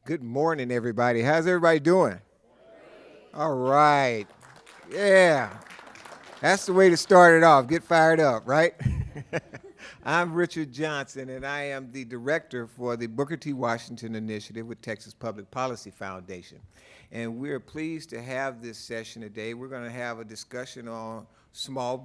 Good morning, everybody. How's everybody doing? All right. Yeah. That's the way to start it off. Get fired up, right? I'm Richard Johnson, and I am the director for the Booker T. Washington Initiative with Texas Public Policy Foundation. And we're pleased to have this session today. We're going to have a discussion on small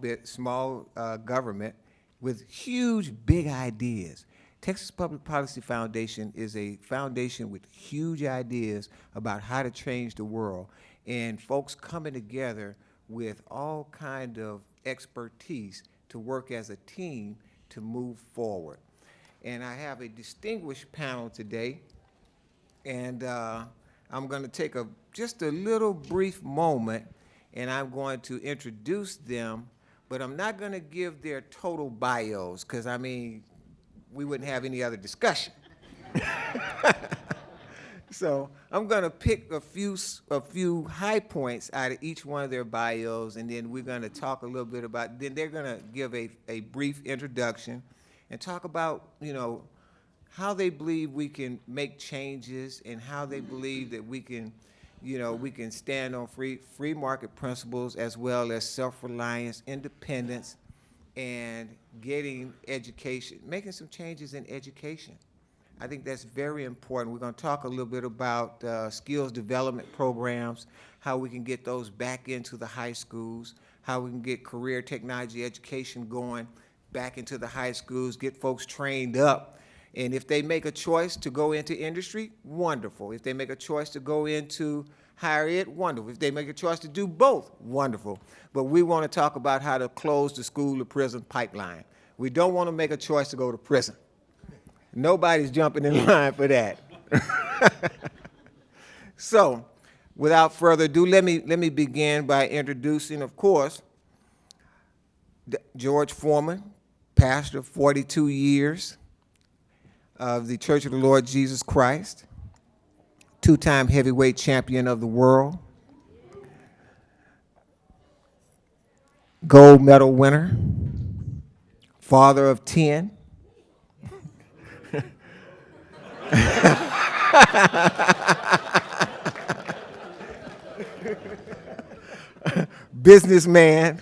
government with huge, big ideas. Texas Public Policy Foundation is a foundation with huge ideas about how to change the world, and folks coming together with all kind of expertise to work as a team to move forward. And I have a distinguished panel today, and I'm going to take just a little brief moment, and I'm going to introduce them, but I'm not going to give their total bios, because, I mean, we wouldn't have any other discussion. So I'm going to pick a few high points out of each one of their bios, and then we're going to talk a little bit about, then they're going to give a brief introduction and talk about, how they believe we can make changes and how they believe that we can, we can stand on free market principles as well as self-reliance, independence, and getting education, making some changes in education. I think that's very important. We're going to talk a little bit about skills development programs, how we can get those back into the high schools, how we can get career technology education going back into the high schools, get folks trained up. And if they make a choice to go into industry, wonderful. If they make a choice to go into higher ed, wonderful. If they make a choice to do both, wonderful. But we want to talk about how to close the school to prison pipeline. We don't want to make a choice to go to prison. Nobody's jumping in line for that. So, without further ado, let me begin by introducing, of course, George Foreman, pastor, 42 years of the Church of the Lord Jesus Christ, two-time heavyweight champion of the world, gold medal winner, father of 10, businessman,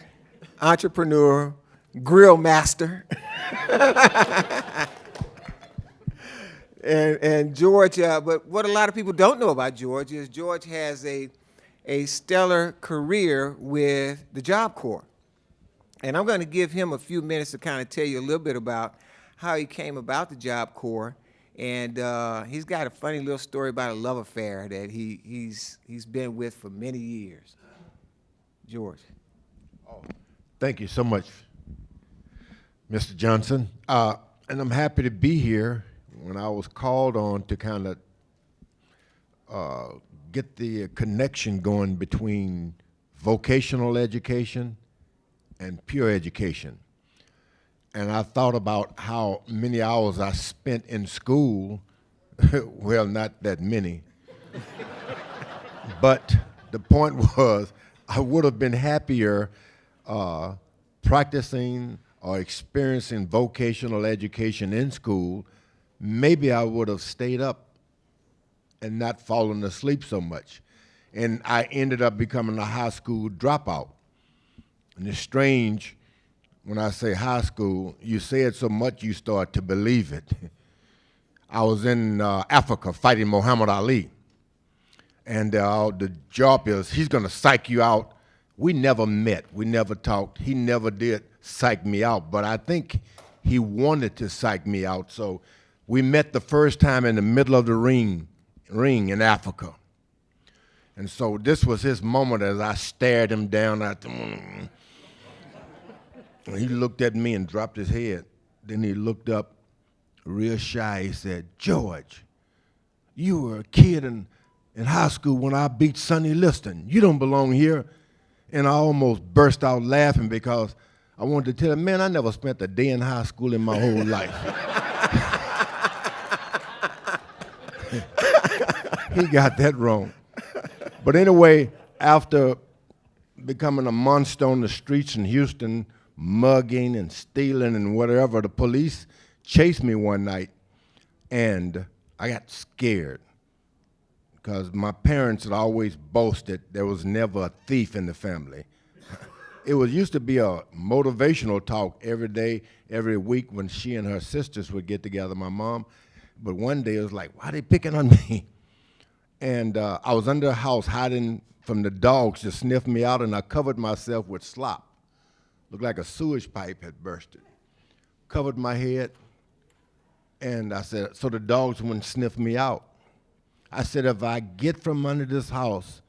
entrepreneur, grill master. And George, but what a lot of people don't know about George is George has a stellar career with the Job Corps. And I'm going to give him a few minutes to kind of tell you a little bit about how he came about the Job Corps. And he's got a funny little story about a love affair that he's been with for many years. George. Oh, thank you so much, Mr. Johnson. And I'm happy to be here. When I was called on to kind of get the connection going between vocational education and pure education. And I thought about how many hours I spent in school. Well, not that many. But the point was, I would have been happier practicing or experiencing vocational education in school. Maybe I would have stayed up and not fallen asleep so much. And I ended up becoming a high school dropout. And it's strange when I say high school, you say it so much you start to believe it. I was in Africa fighting Muhammad Ali. And the job is, he's going to psych you out. We never met. We never talked. He never did psych me out. But I think he wanted to psych me out. So we met the first time in the middle of the ring in Africa. And so this was his moment as I stared him down. And he looked at me and dropped his head. Then he looked up real shy. He said, "George, you were a kid in high school when I beat Sonny Liston. You don't belong here." And I almost burst out laughing because I wanted to tell him, man, I never spent a day in high school in my whole life. He got that wrong. But anyway, after becoming a monster on the streets in Houston, mugging and stealing and whatever, the police chased me one night, and I got scared. because my parents had always boasted there was never a thief in the family. It was used to be a motivational talk every day, every week when she and her sisters would get together, my mom. But one day it was like, why are they picking on me? And I was under the house hiding from the dogs to sniff me out, and I covered myself with slop. Looked like a sewage pipe had bursted. Covered my head, and I said, so the dogs wouldn't sniff me out. I said, if I get from under this house,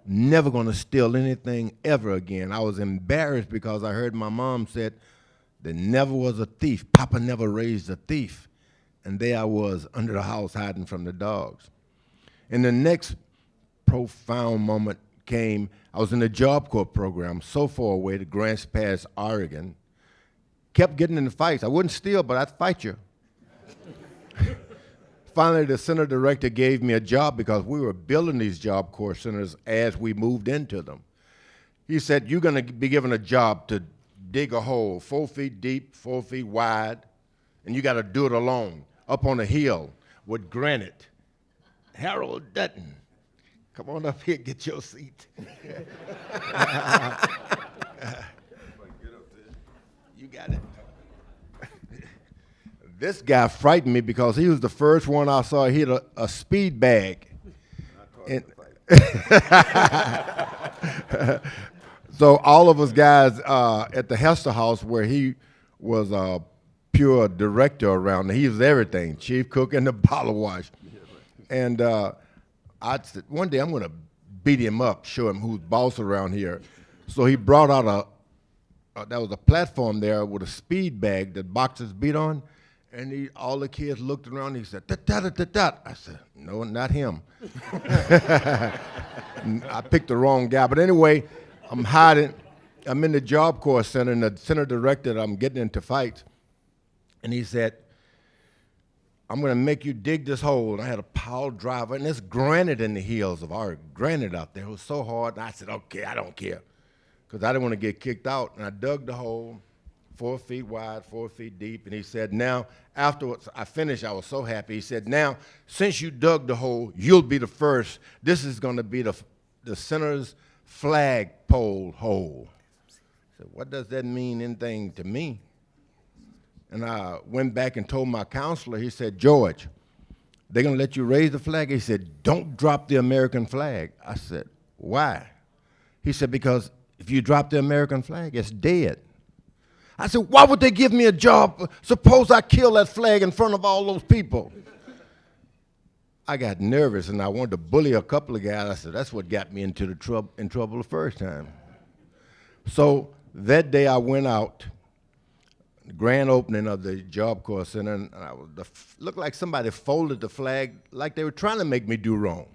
never gonna steal anything ever again. I was embarrassed because I heard my mom said there never was a thief. Papa never raised a thief. And there I was under the house hiding from the dogs. And the next profound moment came, I was in the Job Corps program so far away to Grants Pass, Oregon. Kept getting in fights. I wouldn't steal, but I'd fight you. Finally, the center director gave me a job because we were building these Job Corps centers as we moved into them. He said, you're gonna be given a job to dig a hole 4 feet deep, 4 feet wide, and you gotta do it alone, up on a hill with granite. Harold Dutton, come on up here, get your seat. You got it. This guy frightened me because he was the first one I saw hit a speed bag. And so all of us guys at the Hester House, where he was a pure director around there, he was everything, chief cook and the bottle wash. And I said, one day I'm gonna beat him up, show him who's boss around here. So he brought out there was a platform there with a speed bag that boxers beat on. And all the kids looked around and he said, da-da-da-da-da. I said, no, not him. I picked the wrong guy. But anyway, I'm hiding. I'm in the Job Corps Center, and the center director, I'm getting into fights. And he said, I'm going to make you dig this hole. And I had a pile driver, and there's granite in the hills of our granite out there. It was so hard. And I said, okay, I don't care, because I didn't want to get kicked out. And I dug the hole. 4 feet wide, 4 feet deep, and he said, now, afterwards, I finished, I was so happy. He said, now, since you dug the hole, you'll be the first. This is gonna be the center's flagpole hole. I said, what does that mean, anything to me? And I went back and told my counselor, he said, George, they're gonna let you raise the flag? He said, don't drop the American flag. I said, why? He said, because if you drop the American flag, it's dead. I said, why would they give me a job? Suppose I kill that flag in front of all those people. I got nervous and I wanted to bully a couple of guys. I said, that's what got me into trouble the first time. So that day I went out, the grand opening of the Job Corps Center, and looked like somebody folded the flag like they were trying to make me do wrong.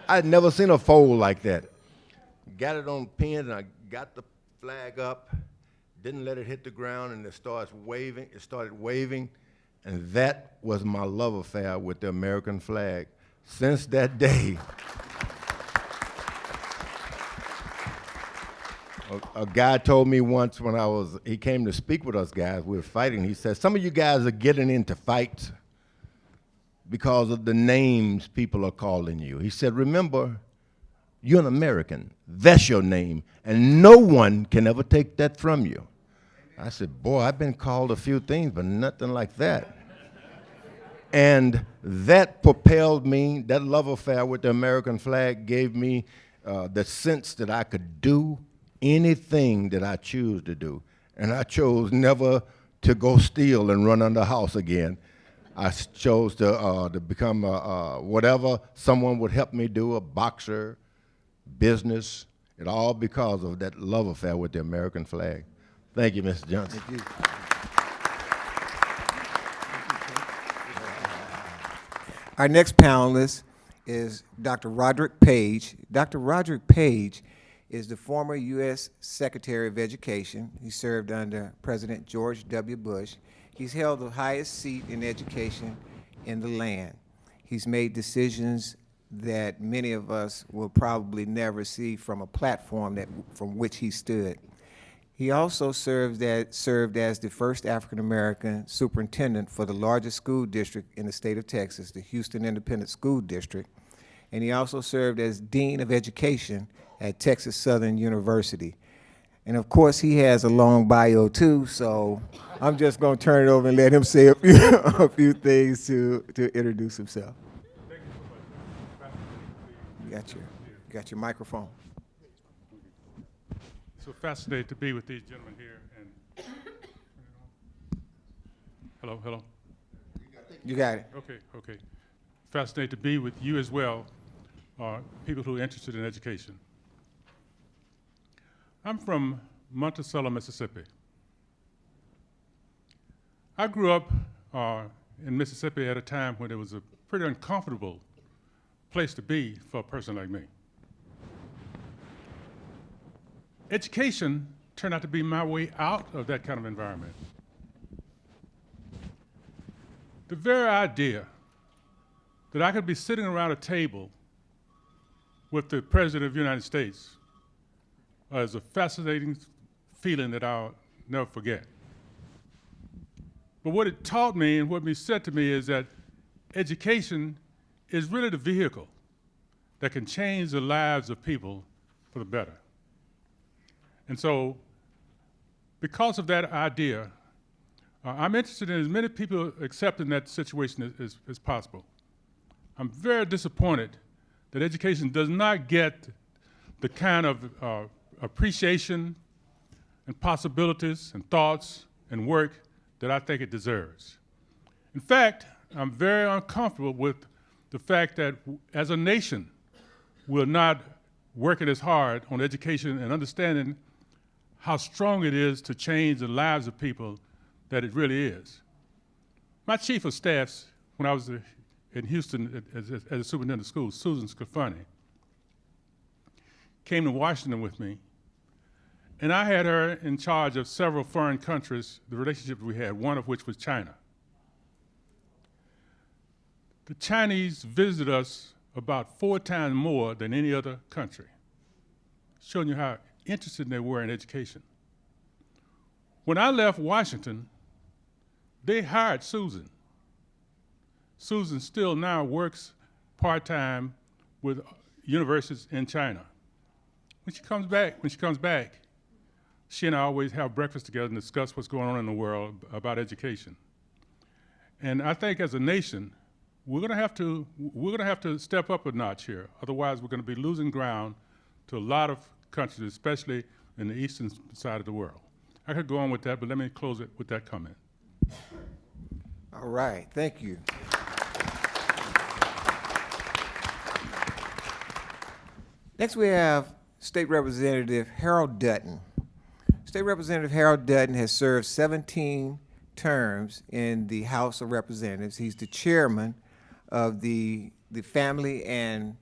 I had never seen a fold like that. Got it on pins and I got the flag up. Didn't let it hit the ground, and it started waving, and that was my love affair with the American flag. Since that day, a guy told me once when he came to speak with us guys, we were fighting, he said, some of you guys are getting into fights because of the names people are calling you. He said, remember, you're an American. That's your name. And no one can ever take that from you. I said, boy, I've been called a few things, but nothing like that. And that propelled me, that love affair with the American flag gave me the sense that I could do anything that I choose to do. And I chose never to go steal and run under a house again. I chose to become whatever someone would help me do, a boxer, business, it all because of that love affair with the American flag. Thank you, Mr. Johnson. Thank you. Our next panelist is Dr. Roderick Page. Dr. Roderick Page is the former U.S. Secretary of Education. He served under President George W. Bush. He's held the highest seat in education in the land. He's made decisions that many of us will probably never see from a platform from which he stood. He also served as the first African-American superintendent for the largest school district in the state of Texas, the Houston Independent School District. and he also served as Dean of Education at Texas Southern University. And of course, he has a long bio too, so I'm just going to turn it over and let him say a few things to introduce himself. You got your microphone. So fascinated to be with these gentlemen here. And hello. You got it. Okay. Fascinated to be with you as well, people who are interested in education. I'm from Monticello, Mississippi. I grew up in Mississippi at a time when it was a pretty uncomfortable place to be for a person like me. Education turned out to be my way out of that kind of environment. The very idea that I could be sitting around a table with the President of the United States is a fascinating feeling that I'll never forget. But what it taught me and what it said to me is that education is really the vehicle that can change the lives of people for the better. And so, because of that idea, I'm interested in as many people accepting that situation as possible. I'm very disappointed that education does not get the kind of appreciation and possibilities and thoughts and work that I think it deserves. In fact, I'm very uncomfortable with the fact that as a nation, we're not working as hard on education and understanding how strong it is to change the lives of people that it really is. My chief of staffs, when I was in Houston as a superintendent of schools, Susan Scafani, came to Washington with me, and I had her in charge of several foreign countries, the relationships we had, one of which was China. The Chinese visited us about 4 times more than any other country, showing you how interested they were in education. When I left Washington, they hired Susan. Susan still now works part-time with universities in China. When she comes back, she and I always have breakfast together and discuss what's going on in the world about education. And I think as a nation, we're gonna have to step up a notch here. Otherwise, we're gonna be losing ground to a lot of countries, especially in the eastern side of the world. I could go on with that, but let me close it with that comment. All right, thank you. Next we have State Representative Harold Dutton. State Representative Harold Dutton has served 17 terms in the House of Representatives. He's the chairman of the Family and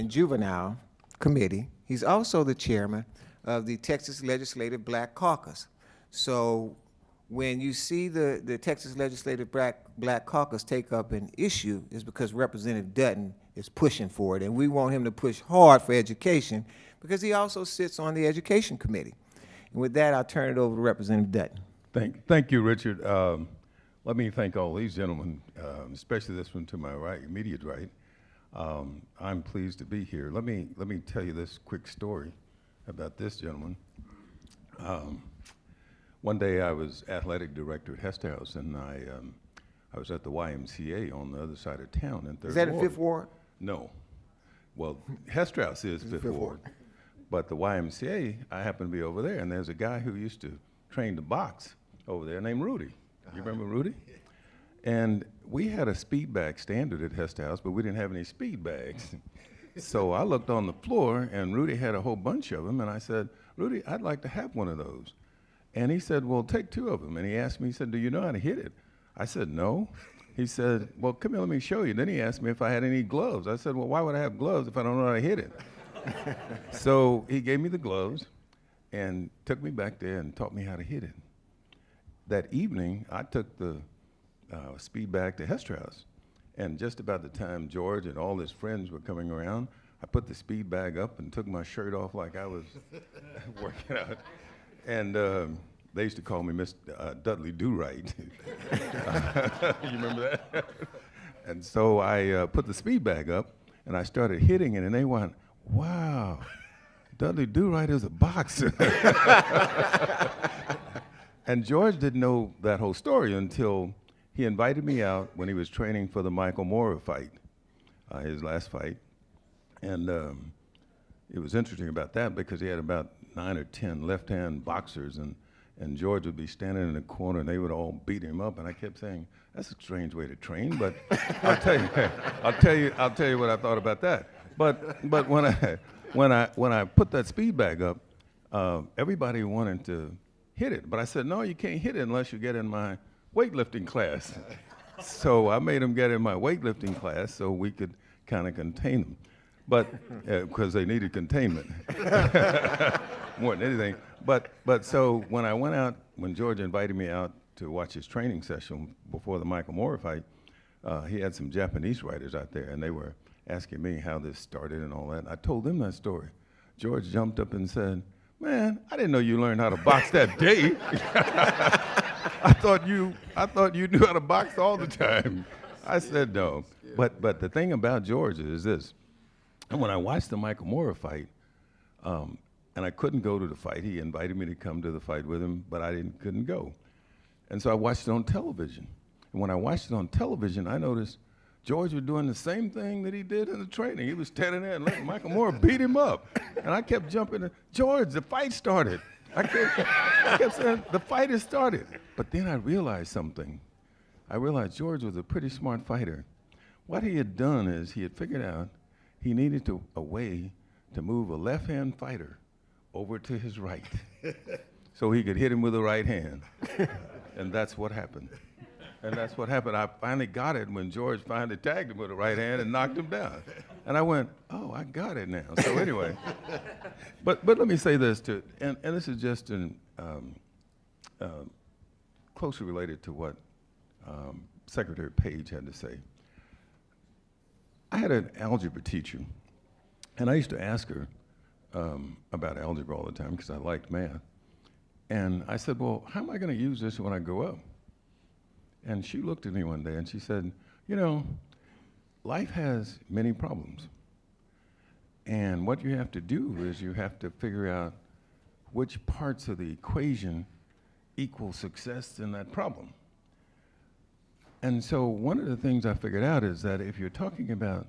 Juvenile Committee. He's also the chairman of the Texas Legislative Black Caucus. So when you see the Texas Legislative Black Caucus take up an issue, it's because Representative Dutton is pushing for it, and we want him to push hard for education because he also sits on the Education Committee. And with that, I'll turn it over to Representative Dutton. Thank you, Richard. Let me thank all these gentlemen, especially this one to my right, immediate right. I'm pleased to be here. Let me tell you this quick story about this gentleman. One day I was athletic director at Hester House, and I was at the YMCA on the other side of town in 3rd Ward. Is that in Fifth Ward? No. Well, Hester House is Fifth Ward. But the YMCA, I happen to be over there, and there's a guy who used to train to box over there named Rudy. You remember Rudy? And we had a speed bag standard at Hester House, but we didn't have any speed bags. So I looked on the floor, and Rudy had a whole bunch of them, and I said, Rudy, I'd like to have one of those. And he said, well, take 2 of them. And he asked me, he said, do you know how to hit it? I said, no. He said, well, come here, let me show you. Then he asked me if I had any gloves. I said, well, why would I have gloves if I don't know how to hit it? So he gave me the gloves and took me back there and taught me how to hit it. That evening, I took the speed bag to Hester House. And just about the time George and all his friends were coming around, I put the speed bag up and took my shirt off like I was working out. And they used to call me Mr. Dudley Do-Right. You remember that? And so I put the speed bag up, and I started hitting it, and they went, wow, Dudley Do-Right is a boxer. And George didn't know that whole story until he invited me out when he was training for the Michael Moorer fight, his last fight. And it was interesting about that because he had about 9 or 10 left-hand boxers, and George would be standing in the corner, and they would all beat him up. And I kept saying, "That's a strange way to train." But I'll tell you what I thought about that. But when I put that speed bag up, everybody wanted to hit it. But I said, "No, you can't hit it unless you get in my weightlifting class." So I made them get in my weightlifting class so we could kind of contain them. But because they needed containment more than anything. But so when I went out, when George invited me out to watch his training session before the Michael Moorer fight, he had some Japanese writers out there, and they were asking me how this started and all that. I told them that story. George jumped up and said, "Man, I didn't know you learned how to box that day. I thought you knew how to box all the time." I said no. But the thing about George is this. And when I watched the Michael Moorer fight, and I couldn't go to the fight, he invited me to come to the fight with him, but I couldn't go. And so I watched it on television. And when I watched it on television, I noticed George was doing the same thing that he did in the training. He was standing there and letting Michael Moorer beat him up. And I kept jumping, "George, the fight started." I kept saying, "The fight has started." But then I realized something. I realized George was a pretty smart fighter. What he had done is he had figured out he needed a way to move a left-hand fighter over to his right so he could hit him with the right hand. And that's what happened. And that's what happened. I finally got it when George finally tagged him with the right hand and knocked him down. And I went, "Oh, I got it now." So anyway, but let me say this too, and this is just closely related to what Secretary Page had to say. I had an algebra teacher, and I used to ask her about algebra all the time because I liked math. And I said, "Well, how am I going to use this when I grow up?" And she looked at me one day and she said, "You know, life has many problems. And what you have to do is you have to figure out which parts of the equation equal success in that problem." And so one of the things I figured out is that if you're talking about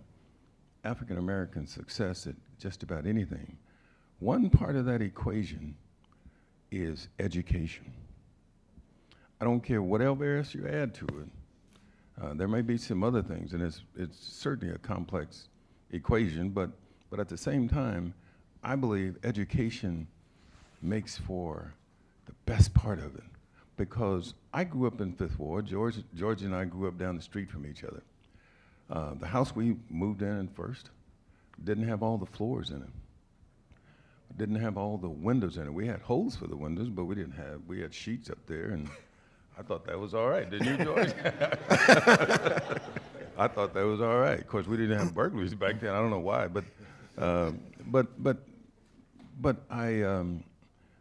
African American success at just about anything, one part of that equation is education. I don't care what else you add to it. There may be some other things, and it's certainly a complex equation, but at the same time, I believe education makes for the best part of it. Because I grew up in Fifth Ward. George and I grew up down the street from each other. The house we moved in first didn't have all the floors in it. Didn't have all the windows in it. We had holes for the windows, but we had sheets up there, and I thought that was all right. Didn't you, George? I thought that was all right. Of course, we didn't have burglaries back then. I don't know why, but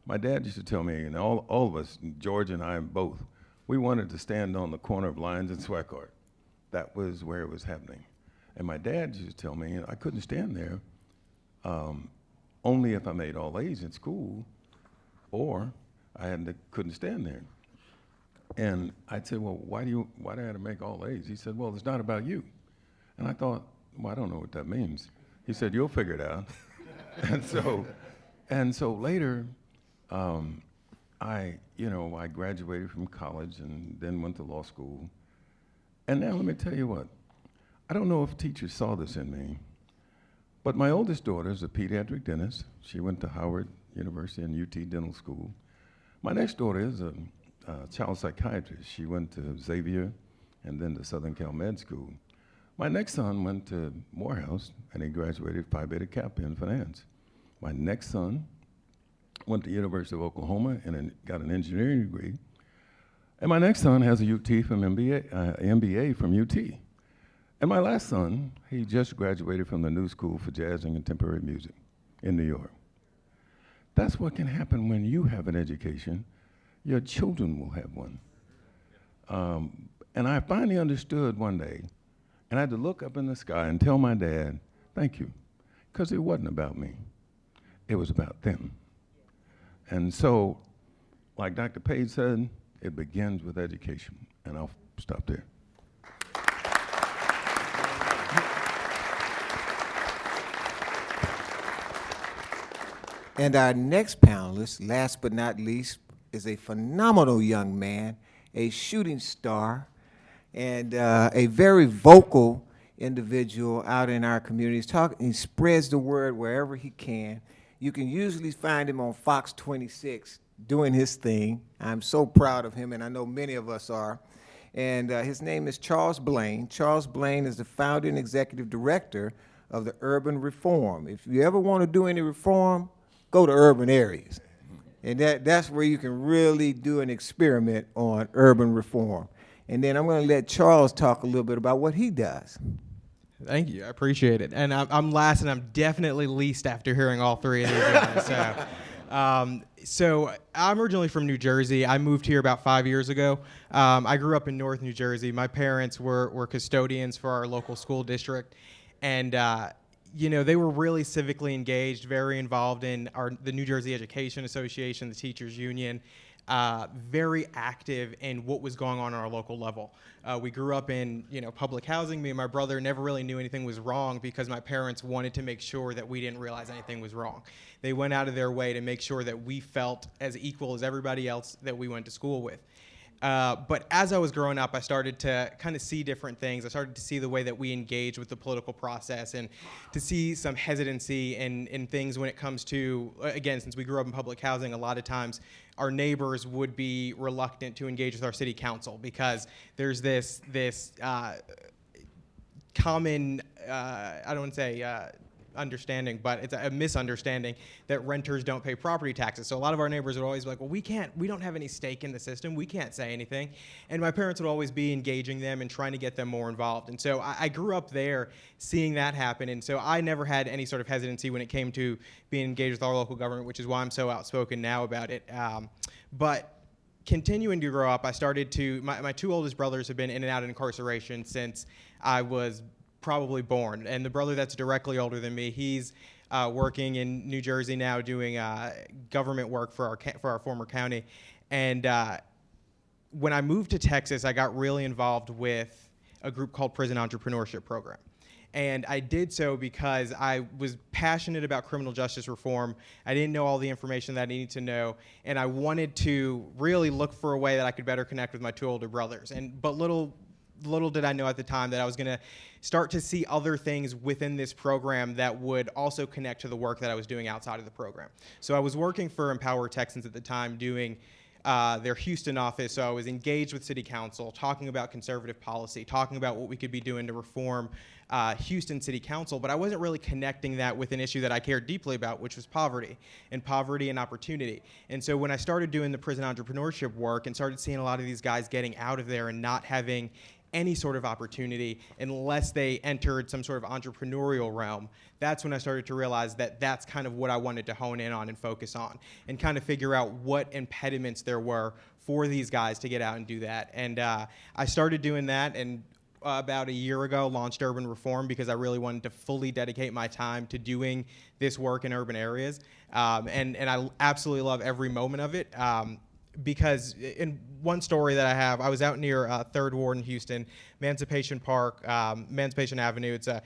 my dad used to tell me, and all of us, George and I both, we wanted to stand on the corner of Lyons and Swackart. That was where it was happening. And my dad used to tell me I couldn't stand there only if I made all A's in school, or couldn't stand there. And I'd say, "Well, why do I have to make all A's?" He said, "Well, it's not about you." And I thought, well, I don't know what that means. He said, "You'll figure it out." and so later, I graduated from college and then went to law school. And now let me tell you what, I don't know if teachers saw this in me, but my oldest daughter is a pediatric dentist. She went to Howard University and UT Dental School. My next daughter is a child psychiatrist. She went to Xavier and then to Southern Cal Med School. My next son went to Morehouse and he graduated Phi Beta Kappa in finance. My next son went to University of Oklahoma and got an engineering degree. And my next son has a MBA from UT. And my last son, he just graduated from the New School for Jazz and Contemporary Music in New York. That's what can happen when you have an education. Your children will have one. And I finally understood one day, and I had to look up in the sky and tell my dad, Thank you. Because it wasn't about me. It was about them. And so, like Dr. Page said, it begins with education. And I'll stop there. And our next panelist, last but not least, is a phenomenal young man, a shooting star, and a very vocal individual out in our communities. He spreads the word wherever he can. You can usually find him on Fox 26 doing his thing. I'm so proud of him, and I know many of us are. And his name is Charles Blaine. Charles Blaine is the founder and executive director of the Urban Reform. If you ever want to do any reform, go to urban areas. And that's where you can really do an experiment on urban reform. And then I'm going to let Charles talk a little bit about what he does. Thank you. I appreciate it. And I'm last, and I'm definitely least after hearing all three of these guys. So I'm originally from New Jersey. I moved here about 5 years ago. I grew up in North New Jersey. My parents were custodians for our local school district. And they were really civically engaged, very involved in the New Jersey Education Association, the teachers union, very active in what was going on our local level. We grew up in public housing. Me and my brother never really knew anything was wrong because my parents wanted to make sure that we didn't realize anything was wrong. They went out of their way to make sure that we felt as equal as everybody else that we went to school with. But as I was growing up, I started to kind of see different things. I started to see the way that we engage with the political process and to see some hesitancy in things when it comes to, again, since we grew up in public housing, a lot of times our neighbors would be reluctant to engage with our city council because there's this common, I don't want to say understanding, but it's a misunderstanding that renters don't pay property taxes. So a lot of our neighbors would always be like, well, we don't have any stake in the system. We can't say anything. And my parents would always be engaging them and trying to get them more involved. And so I grew up there seeing that happen. And so I never had any sort of hesitancy when it came to being engaged with our local government, which is why I'm so outspoken now about it. But continuing to grow up, I started to, my two oldest brothers have been in and out of incarceration since I was probably born. And the brother that's directly older than me, he's working in New Jersey now doing government work for our former county. And when I moved to Texas, I got really involved with a group called Prison Entrepreneurship Program. And I did so because I was passionate about criminal justice reform. I didn't know all the information that I needed to know, and I wanted to really look for a way that I could better connect with my two older brothers. But little did I know at the time that I was going to start to see other things within this program that would also connect to the work that I was doing outside of the program. So I was working for Empower Texans at the time doing their Houston office, so I was engaged with City Council, talking about conservative policy, talking about what we could be doing to reform Houston City Council, but I wasn't really connecting that with an issue that I cared deeply about, which was poverty and opportunity. And so when I started doing the prison entrepreneurship work and started seeing a lot of these guys getting out of there and not having any sort of opportunity unless they entered some sort of entrepreneurial realm, that's when I started to realize that that's kind of what I wanted to hone in on and focus on and kind of figure out what impediments there were for these guys to get out and do that. And I started doing that, and about a year ago launched Urban Reform because I really wanted to fully dedicate my time to doing this work in urban areas. And I absolutely love every moment of it. Because in one story that I have, I was out near 3rd Ward in Houston, Emancipation Park, Emancipation Avenue. It's a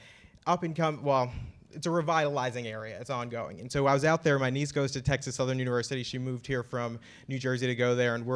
it's a revitalizing area. It's ongoing. And so I was out there. My niece goes to Texas Southern University. She moved here from New Jersey to go there. And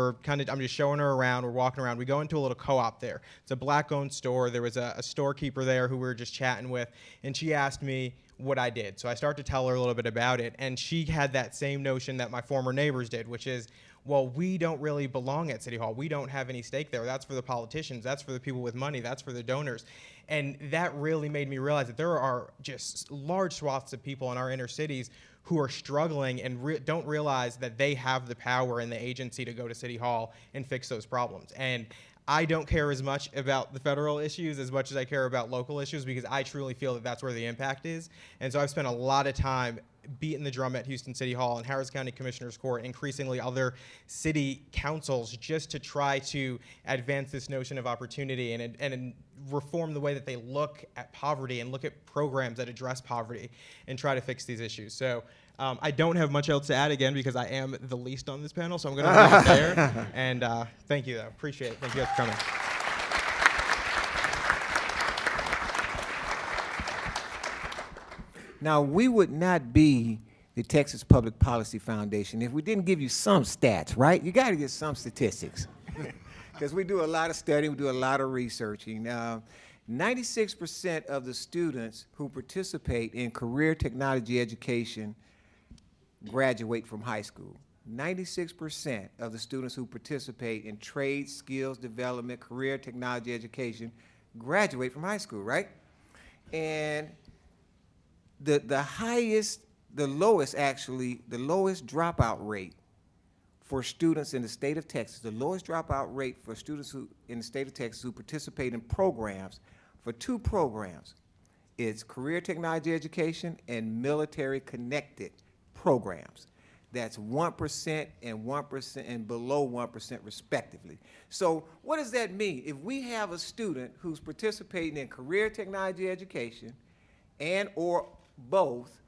I'm just showing her around. We're walking around. We go into a little co-op there. It's a black-owned store. There was a storekeeper there who we were just chatting with. And she asked me what I did. So I started to tell her a little bit about it. And she had that same notion that my former neighbors did, which is, well, we don't really belong at City Hall. We don't have any stake there. That's for the politicians. That's for the people with money. That's for the donors. And that really made me realize that there are just large swaths of people in our inner cities who are struggling and don't realize that they have the power and the agency to go to City Hall and fix those problems. And I don't care as much about the federal issues as much as I care about local issues because I truly feel that that's where the impact is. And so I've spent a lot of time beating the drum at Houston City Hall and Harris County Commissioners Court, increasingly other city councils, just to try to advance this notion of opportunity and reform the way that they look at poverty and look at programs that address poverty and try to fix these issues. So I don't have much else to add, again, because I am the least on this panel, so I'm going to leave it there. And thank you, though. Appreciate it. Thank you guys for coming. Now, we would not be the Texas Public Policy Foundation if we didn't give you some stats, right? You got to get some statistics, because we do a lot of studying, we do a lot of researching. 96% of the students who participate in career technology education graduate from high school. 96% of the students who participate in trade, skills development, career technology education graduate from high school, right? And the lowest dropout rate for students in the state of Texas, the lowest dropout rate for students in the state of Texas who participate in programs, for 2 programs, it's career technology education and military connected programs. That's 1% and 1% and below 1% respectively. So what does that mean? If we have a student who's participating in career technology education and or both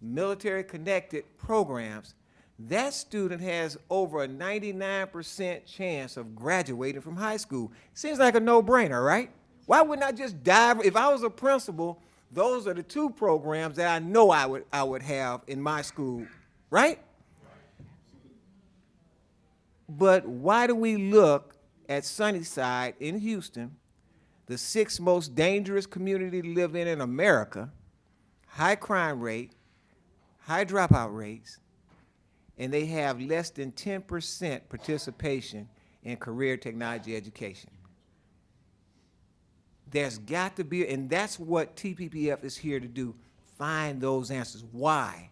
military connected programs, that student has over a 99% chance of graduating from high school. Seems like a no-brainer, right? Why wouldn't I just dive? If I was a principal, those are the 2 programs that I know I would have in my school, right? But why do we look at Sunnyside in Houston, the 6th most dangerous community to live in America, high crime rate, high dropout rates, and they have less than 10% participation in career technology education? There's got to be, and that's what TPPF is here to do, find those answers. Why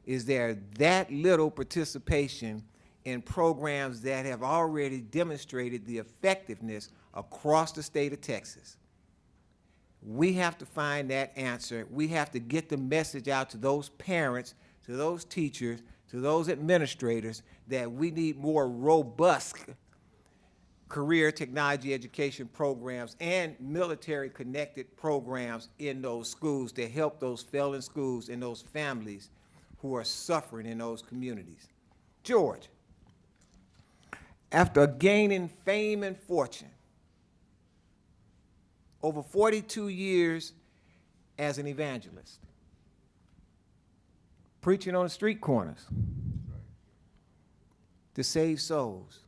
is there that little participation in programs that have already demonstrated the effectiveness across the state of Texas? We have to find that answer. We have to get the message out to those parents, to those teachers, to those administrators that we need more robust career technology education programs and military connected programs in those schools to help those failing schools and those families who are suffering in those communities. George, after gaining fame and fortune, over 42 years as an evangelist, preaching on the street corners to save souls,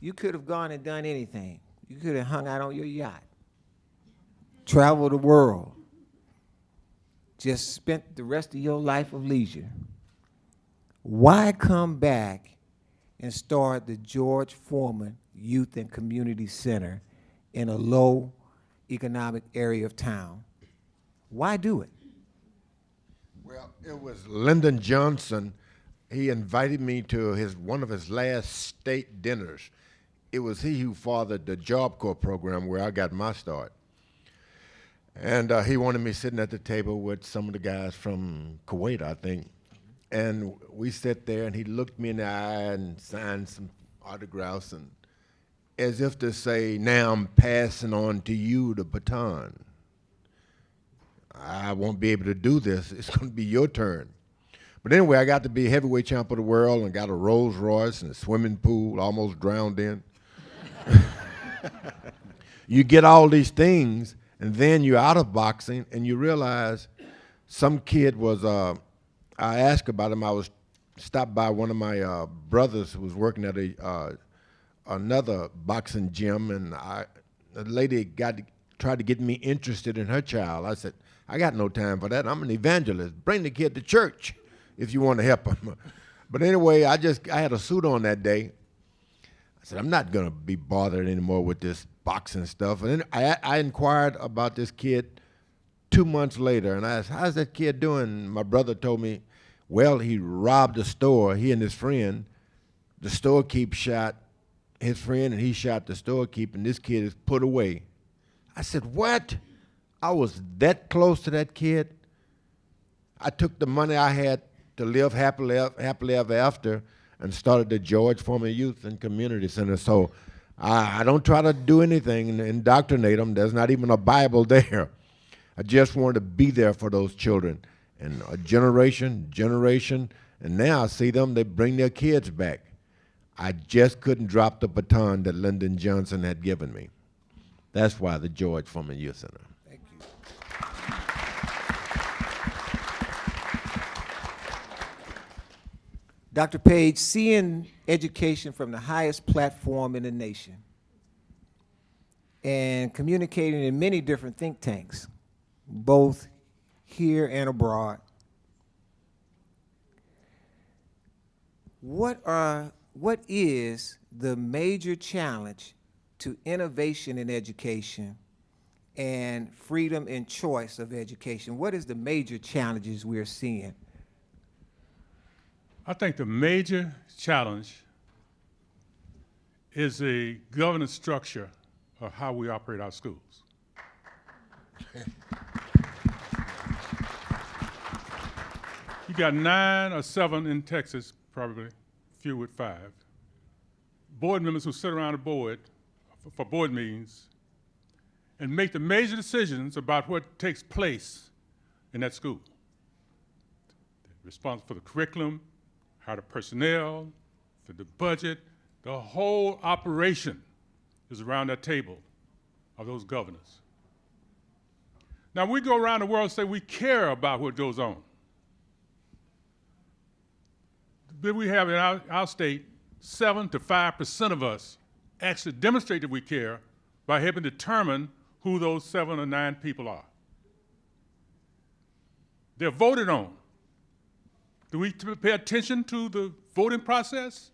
you could have gone and done anything. You could have hung out on your yacht, traveled the world, just spent the rest of your life of leisure. Why come back and start the George Foreman Youth and Community Center in a low economic area of town? Why do it? Well, it was Lyndon Johnson. He invited me to one of his last state dinners. It was he who fathered the Job Corps program where I got my start. And he wanted me sitting at the table with some of the guys from Kuwait, I think. And we sat there, and he looked me in the eye and signed some autographs, and as if to say, now I'm passing on to you the baton. I won't be able to do this. It's going to be your turn. But anyway, I got to be heavyweight champ of the world and got a Rolls Royce and a swimming pool, almost drowned in. You get all these things, and then you're out of boxing, and you realize some kid was, I asked about him. I was stopped by one of my brothers who was working at another boxing gym, and the lady tried to get me interested in her child. I said, I got no time for that. I'm an evangelist. Bring the kid to church if you want to help him. But anyway, I had a suit on that day. I said, I'm not going to be bothered anymore with this boxing stuff. And then I inquired about this kid 2 months later, and I asked, how's that kid doing? My brother told me, well, he robbed a store, he and his friend. The storekeep shot his friend, and he shot the storekeep, and this kid is put away. I said, what? I was that close to that kid? I took the money I had to live happily ever after and started the George Foreman Youth and Community Center. So I don't try to do anything and indoctrinate them. There's not even a Bible there. I just wanted to be there for those children. And a generation, and now I see them, they bring their kids back. I just couldn't drop the baton that Lyndon Johnson had given me. That's why the George Foreman Youth Center. Thank you. Dr. Page, seeing education from the highest platform in the nation and communicating in many different think tanks, both here and abroad, what is the major challenge to innovation in education and freedom and choice of education? What is the major challenges we're seeing? I think the major challenge is the governance structure of how we operate our schools. You got 9 or 7 in Texas, probably, few with 5, board members who sit around a board for board meetings and make the major decisions about what takes place in that school. They're responsible for the curriculum, hire the personnel, for the budget. The whole operation is around that table of those governors. Now, we go around the world and say we care about what goes on. But we have in our state, 7 to 5% of us actually demonstrate that we care by helping determine who those 7 or 9 people are. They're voted on. Do we pay attention to the voting process?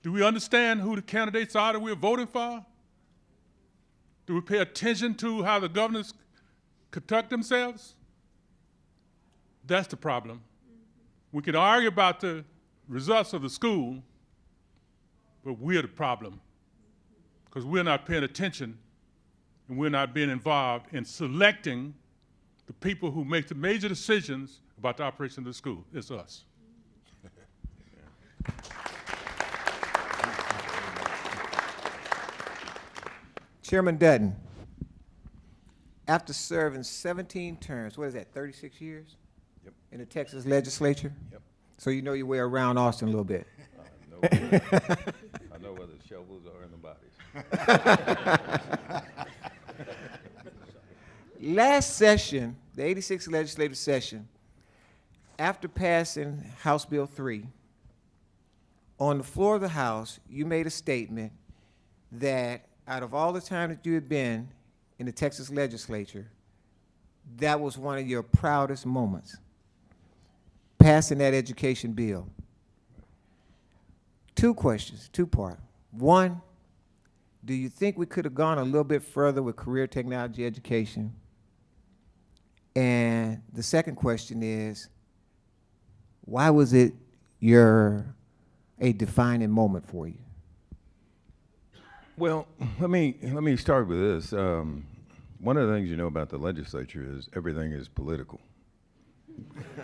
Do we understand who the candidates are that we're voting for? Do we pay attention to how the governors conduct themselves? That's the problem. We can argue about the results of the school, but we're the problem because we're not paying attention and we're not being involved in selecting the people who make the major decisions about the operation of the school. It's us. Chairman Dutton, after serving 17 terms, what is that, 36 years? Yep. In the Texas legislature? Yep. So you know your way around Austin a little bit. I know where the shovels are in the bodies. Last session, the 86th legislative session, after passing House Bill 3, on the floor of the House, you made a statement that out of all the time that you had been in the Texas legislature, that was one of your proudest moments, passing that education bill. 2 questions, 2-part. One, do you think we could have gone a little bit further with career technology education? And the second question is, why was it a defining moment for you? Well, let me start with this. One of the things you know about the legislature is everything is political.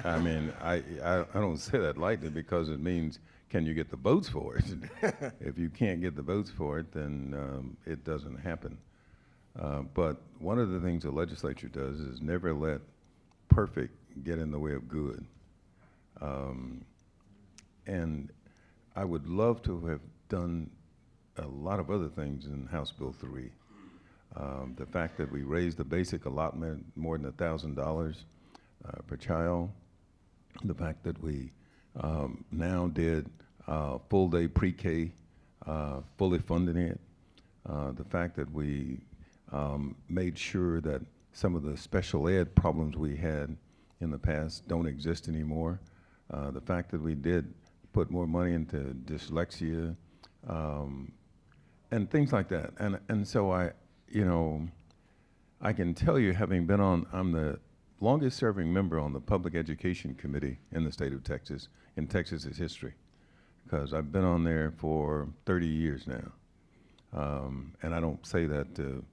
I mean, I don't say that lightly because it means, can you get the votes for it? If you can't get the votes for it, then it doesn't happen. But one of the things the legislature does is never let perfect get in the way of good. And I would love to have done a lot of other things in House Bill 3. The fact that we raised the basic allotment more than $1,000 per child, the fact that we now did full-day pre-K, fully funding it, the fact that we made sure that some of the special ed problems we had in the past don't exist anymore, the fact that we did put more money into dyslexia, and things like that. And so I can tell you, having been on, I'm the longest serving member on the Public Education Committee in the state of Texas, in Texas's history, because I've been on there for 30 years now. And I don't say that to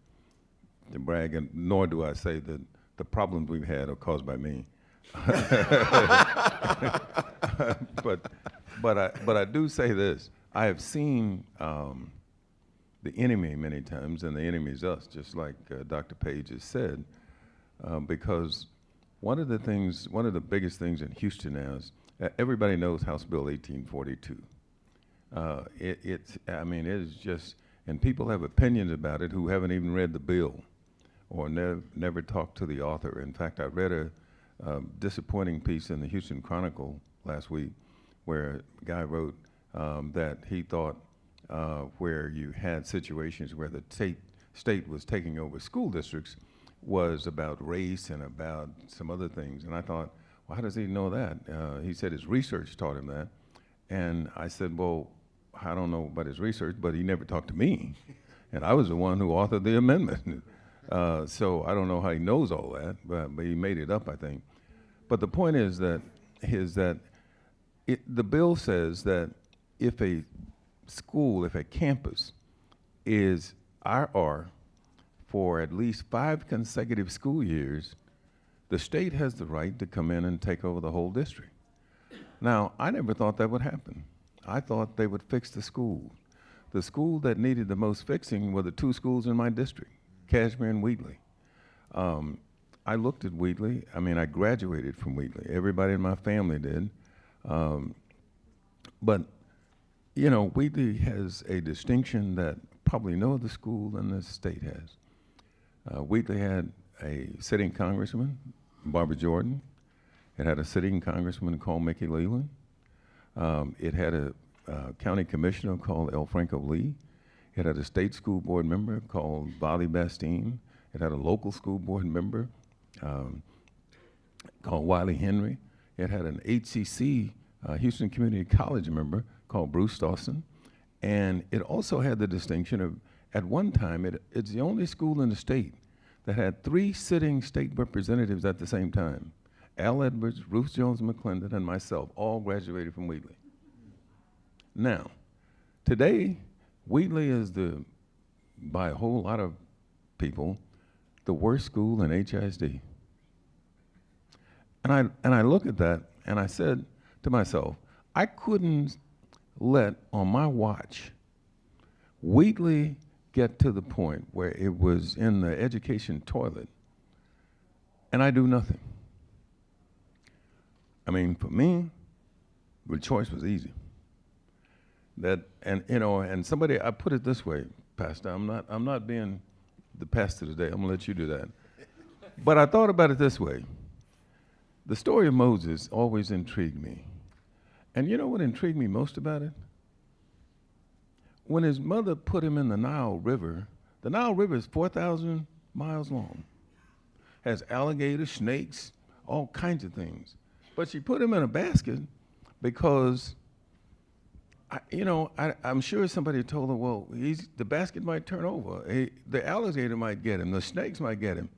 brag, and nor do I say that the problems we've had are caused by me. but I do say this. I have seen the enemy many times, and the enemy is us, just like Dr. Page has said, because one of the biggest things in Houston now is everybody knows House Bill 1842. I mean, it is just, and people have opinions about it who haven't even read the bill or never talked to the author. In fact, I read a disappointing piece in the Houston Chronicle last week where a guy wrote that he thought where you had situations where the state was taking over school districts was about race and about some other things. And I thought, well, how does he know that? He said his research taught him that. And I said, well, I don't know about his research, but he never talked to me. And I was the one who authored the amendment. So I don't know how he knows all that, but he made it up, I think. But the point is that the bill says that if a school, if a campus is RR for at least 5 consecutive school years, the state has the right to come in and take over the whole district. Now, I never thought that would happen. I thought they would fix the school. The school that needed the most fixing were the 2 schools in my district, Cashmere and Wheatley. I looked at Wheatley. I mean, I graduated from Wheatley. Everybody in my family did. But, you know, Wheatley has a distinction that probably no other school in the state has. Wheatley had a sitting congressman, Barbara Jordan. It had a sitting congressman called Mickey Leland. It had a county commissioner called L. Franco Lee. It had a state school board member called Bobby Bastine. It had a local school board member called Wiley Henry. It had an HCC, Houston Community College member called Bruce Dawson. And it also had the distinction of, at one time, it's the only school in the state that had 3 sitting state representatives at the same time. Al Edwards, Ruth Jones McClendon, and myself all graduated from Wheatley. Now, today, Wheatley is by a whole lot of people, the worst school in HISD. And I look at that and I said to myself, I couldn't let, on my watch, Wheatley get to the point where it was in the education toilet and I do nothing. I mean, for me, the choice was easy. And somebody, I put it this way, Pastor, I'm not being the pastor today. I'm gonna let you do that. But I thought about it this way. The story of Moses always intrigued me. And you know what intrigued me most about it? When his mother put him in the Nile River is 4,000 miles long. Has alligators, snakes, all kinds of things. But she put him in a basket because, I'm sure somebody told her, well, the basket might turn over. The alligator might get him. The snakes might get him.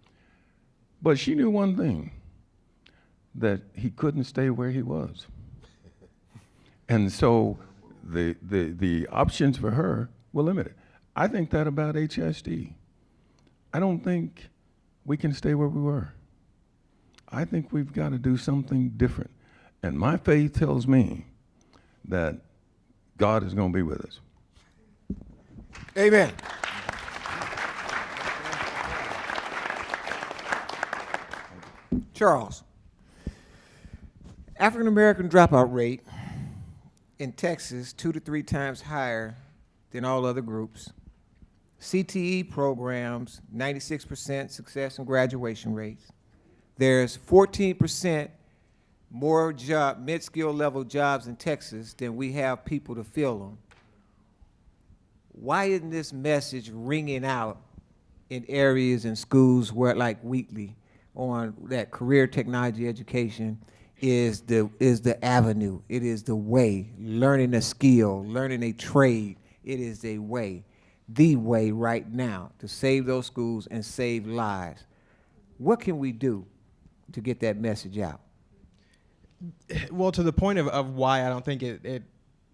But she knew one thing, that he couldn't stay where he was. And so the options for her were limited. I think that about HISD. I don't think we can stay where we were. I think we've got to do something different. And my faith tells me that God is going to be with us. Amen. Charles, African American dropout rate in Texas 2 to 3 times higher than all other groups. CTE programs, 96% success and graduation rates. There's 14% more mid-skill level jobs in Texas than we have people to fill them. Why isn't this message ringing out in areas and schools where, like Wheatley, on that career technology education is the avenue, it is the way, learning a skill, learning a trade, it is the way right now to save those schools and save lives. What can we do to get that message out? Well, to the point of why I don't think it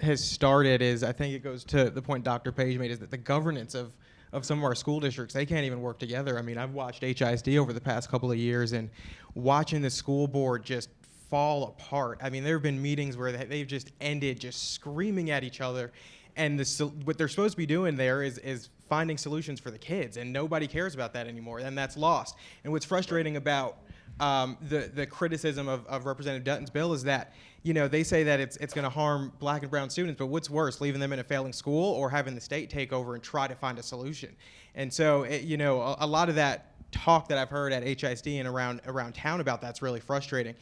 has started is, I think it goes to the point Dr. Page made, is that the governance of of some of our school districts, they can't even work together. I mean, I've watched HISD over the past couple of years, and watching the school board just fall apart. I mean, there have been meetings where they've just ended just screaming at each other, and what they're supposed to be doing there is finding solutions for the kids, and nobody cares about that anymore, and that's lost. And what's frustrating about the criticism of Representative Dutton's bill is that, you know, they say that it's going to harm black and brown students, but what's worse, leaving them in a failing school or having the state take over and try to find a solution? And so, you know, a lot of that talk that I've heard at HISD and around town about that's really frustrating.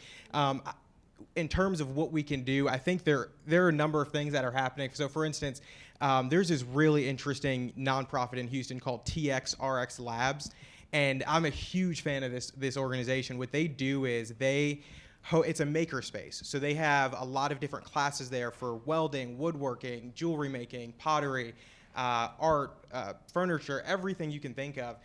In terms of what we can do, I think there are a number of things that are happening. So, for instance, there's this really interesting nonprofit in Houston called TXRX Labs, and I'm a huge fan of this organization. What they do is it's a makerspace. So they have a lot of different classes there for welding, woodworking, jewelry making, pottery, art, furniture, everything you can think of,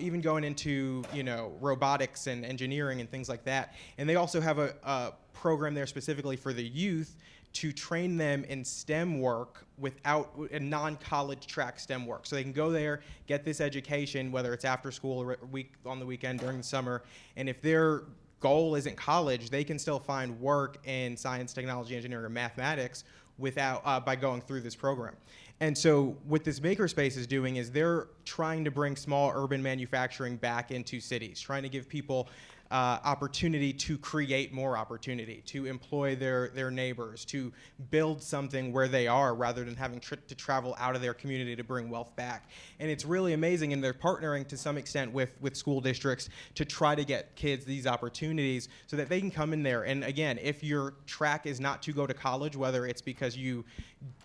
even going into, you know, robotics and engineering and things like that. And they also have a program there specifically for the youth to train them in STEM work without a non-college track STEM work. So they can go there, get this education, whether it's after school or on the weekend during the summer. And if their goal isn't college, they can still find work in science, technology, engineering, or mathematics by going through this program. And so what this makerspace is doing is they're trying to bring small urban manufacturing back into cities, trying to give people opportunity to create more opportunity, to employ their neighbors, to build something where they are rather than having to travel out of their community to bring wealth back. And it's really amazing, and they're partnering to some extent with school districts to try to get kids these opportunities so that they can come in there. And again, if your track is not to go to college, whether it's because you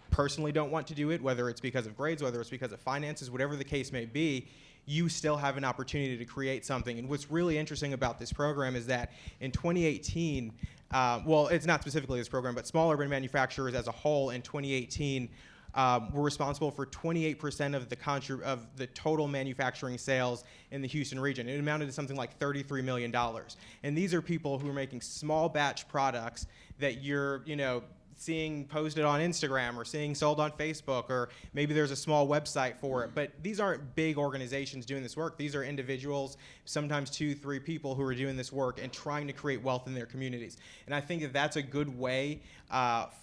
personally don't want to do it, whether it's because of grades, whether it's because of finances, whatever the case may be, you still have an opportunity to create something. And what's really interesting about this program is that in 2018, well, it's not specifically this program, but small urban manufacturers as a whole in 2018 were responsible for 28% of the total manufacturing sales in the Houston region. It amounted to something like $33 million. And these are people who are making small batch products that you're, you know, seeing posted on Instagram or seeing sold on Facebook, or maybe there's a small website for it. But these aren't big organizations doing this work. These are individuals, sometimes 2-3 people who are doing this work and trying to create wealth in their communities. And I think that that's a good way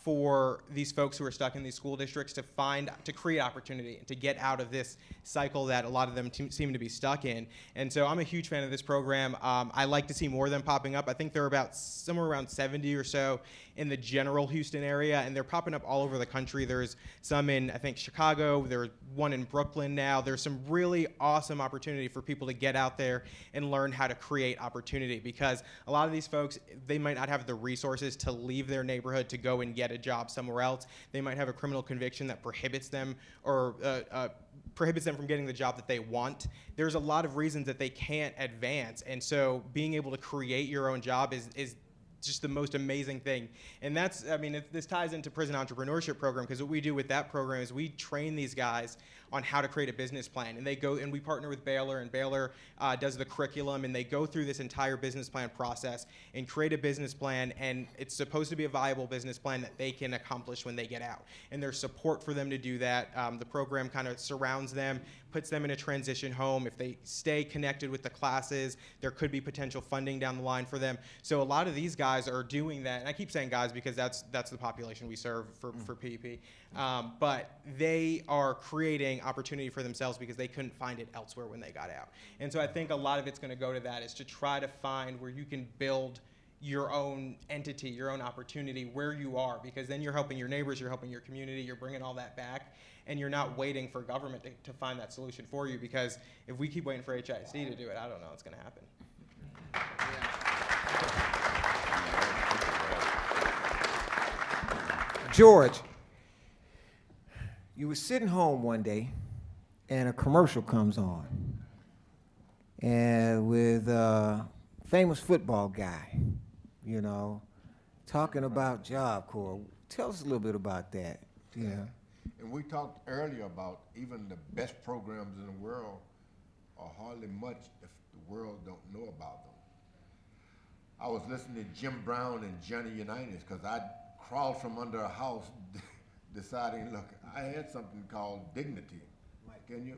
for these folks who are stuck in these school districts to create opportunity and to get out of this cycle that a lot of them seem to be stuck in. And so I'm a huge fan of this program. I like to see more of them popping up. I think there are about somewhere around 70 or so in the general Houston area, and they're popping up all over the country. There's some in, I think, Chicago. There's one in Brooklyn now. There's some really awesome opportunity for people to get out there and learn how to create opportunity, because a lot of these folks, they might not have the resources to leave their neighborhood to go and get a job somewhere else. They might have a criminal conviction that prohibits them from getting the job that they want. There's a lot of reasons that they can't advance, and so being able to create your own job is just the most amazing thing. And that's, I mean, this ties into Prison Entrepreneurship Program, because what we do with that program is we train these guys on how to create a business plan. And they go, and we partner with Baylor, and Baylor does the curriculum, and they go through this entire business plan process and create a business plan, and it's supposed to be a viable business plan that they can accomplish when they get out. And there's support for them to do that. The program kind of surrounds them, puts them in a transition home. If they stay connected with the classes, there could be potential funding down the line for them. So a lot of these guys are doing that, and I keep saying guys because that's the population we serve for PEP. But they are creating opportunity for themselves because they couldn't find it elsewhere when they got out. And so I think a lot of it's going to go to that, is to try to find where you can build your own entity, your own opportunity where you are, because then you're helping your neighbors, you're helping your community, you're bringing all that back, and you're not waiting for government to find that solution for you, because if we keep waiting for HISD to do it, I don't know what's going to happen. George, you were sitting home one day, and a commercial comes on, and with a famous football guy, you know, talking about Job Corps. Tell us a little bit about that. Yeah. And we talked earlier about even the best programs in the world are hardly much if the world don't know about them. I was listening to Jim Brown and Johnny Unitas because I crawled from under a house deciding, look, I had something called dignity. Can you?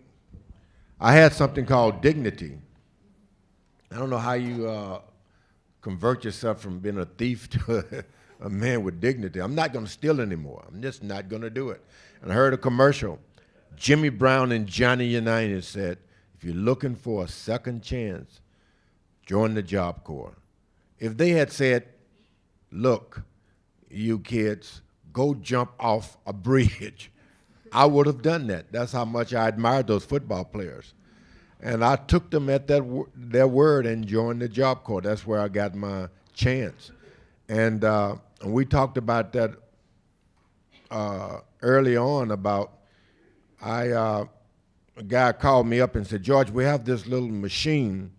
I had something called dignity. I don't know how you convert yourself from being a thief to a man with dignity. I'm not going to steal anymore. I'm just not going to do it. And I heard a commercial. Jimmy Brown and Johnny Unitas said, if you're looking for a second chance, join the Job Corps. If they had said, look, you kids, go jump off a bridge, I would have done that. That's how much I admired those football players. And I took them at their word and joined the Job Corps. That's where I got my chance. And we talked about that early on about, a guy called me up and said, George, we have this little machine,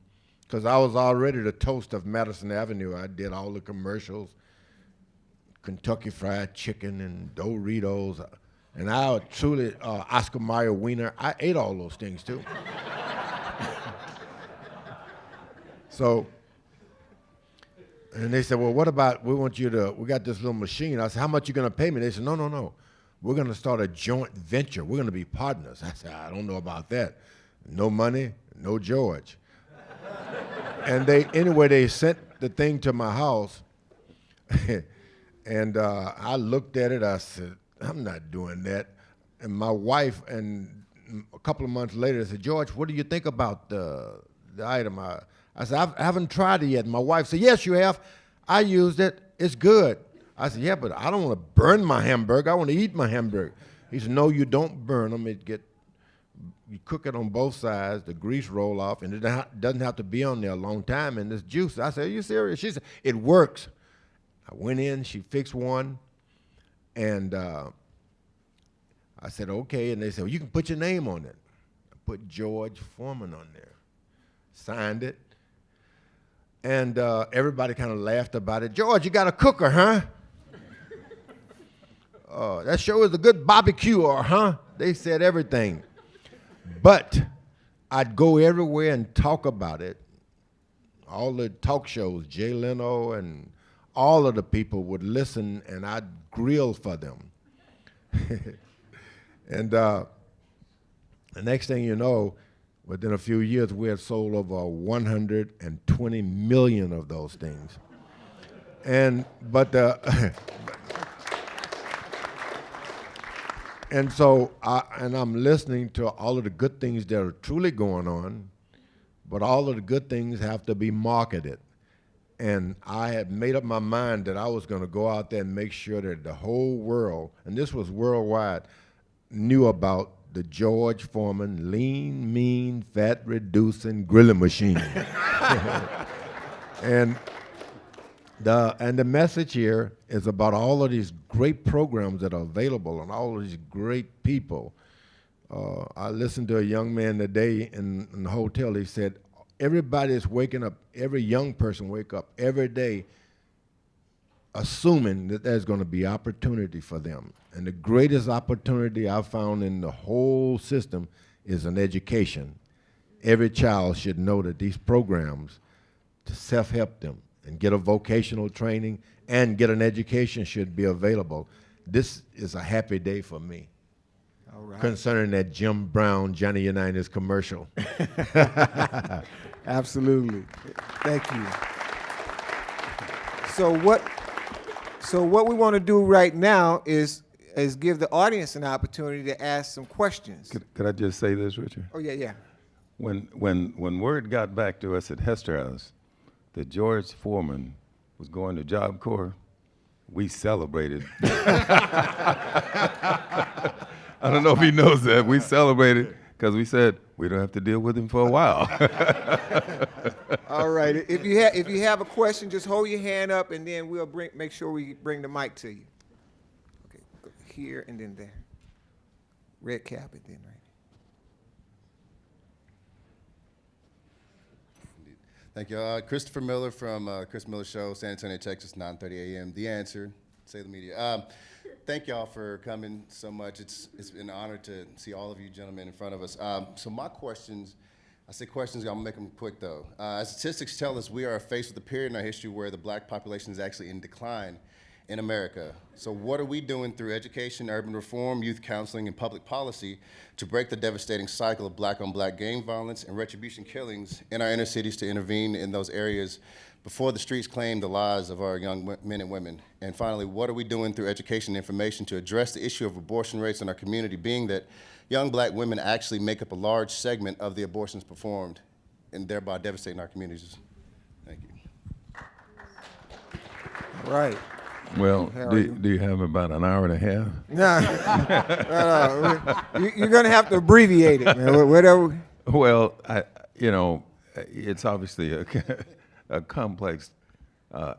because I was already the toast of Madison Avenue. I did all the commercials, Kentucky Fried Chicken and Doritos. And I truly, Oscar Mayer Wiener, I ate all those things too. So, and they said, well, what about, we got this little machine. I said, how much you gonna pay me? They said, no. We're gonna start a joint venture. We're gonna be partners. I said, I don't know about that. No money, no George. And they sent the thing to my house. And I looked at it, I said, I'm not doing that. And my wife, and a couple of months later, said, George, what do you think about the item? I said, I haven't tried it yet. And my wife said, yes, you have. I used it. It's good. I said, yeah, but I don't want to burn my hamburger. I want to eat my hamburger. He said, no, you don't burn them. You cook it on both sides, the grease roll off, and it doesn't have to be on there a long time, and it's juice. I said, are you serious? She said, it works. I went in, she fixed one, and I said, okay. And they said, well, you can put your name on it. I put George Foreman on there, signed it. And everybody kind of laughed about it. George, you got a cooker, huh? That sure is a good barbecue, huh? They said everything. But I'd go everywhere and talk about it. All the talk shows, Jay Leno and all of the people would listen, and I'd grill for them. And the next thing you know, within a few years, we had sold over 120 million of those things. And so I'm listening to all of the good things that are truly going on, but all of the good things have to be marketed. And I had made up my mind that I was going to go out there and make sure that the whole world, and this was worldwide, knew about the George Foreman lean, mean, fat reducing grilling machine. And the message here is about all of these great programs that are available and all of these great people. I listened to a young man today in the hotel. He said, everybody is waking up, every young person wake up every day assuming that there's going to be opportunity for them. And the greatest opportunity I've found in the whole system is an education. Every child should know that these programs to self-help them and get a vocational training and get an education should be available. This is a happy day for me. All right. Concerning that Jim Brown, Johnny Unitas commercial. Absolutely. Thank you. So what we want to do right now is give the audience an opportunity to ask some questions. Could I just say this, Richard? Oh, yeah. When word got back to us at Hester House that George Foreman was going to Job Corps, we celebrated. I don't know if he knows that. We celebrated because we said we don't have to deal with him for a while. All right. If you have a question, just hold your hand up, and then we'll make sure we bring the mic to you. Okay, go here and then there. Red cap and then right. Thank you. Christopher Miller from Chris Miller Show, San Antonio, Texas, 9:30 a.m. The Answer, Say the Media. Thank y'all for coming so much. It's been an honor to see all of you gentlemen in front of us. So my questions, I say questions, I'm gonna make them quick though. As statistics tell us, we are faced with a period in our history where the black population is actually in decline. in America. So what are we doing through education, urban reform, youth counseling, and public policy to break the devastating cycle of black-on-black gang violence and retribution killings in our inner cities, to intervene in those areas before the streets claim the lives of our young men and women? And finally, what are we doing through education and information to address the issue of abortion rates in our community, being that young black women actually make up a large segment of the abortions performed and thereby devastating our communities? Thank you. Right. Well, Harold, do you have about an hour and a half? No, you're going to have to abbreviate it, man. Whatever. Well, it's obviously a complex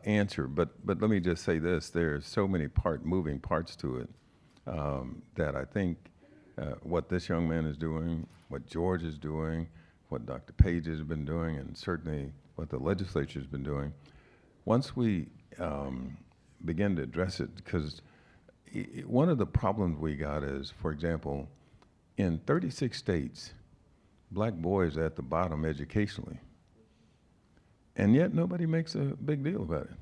answer, but let me just say this: there's so many moving parts to it that I think what this young man is doing, what George is doing, what Dr. Page has been doing, and certainly what the legislature has been doing, once we begin to address it, because one of the problems we got is, for example, in 36 states, black boys are at the bottom educationally. And yet nobody makes a big deal about it.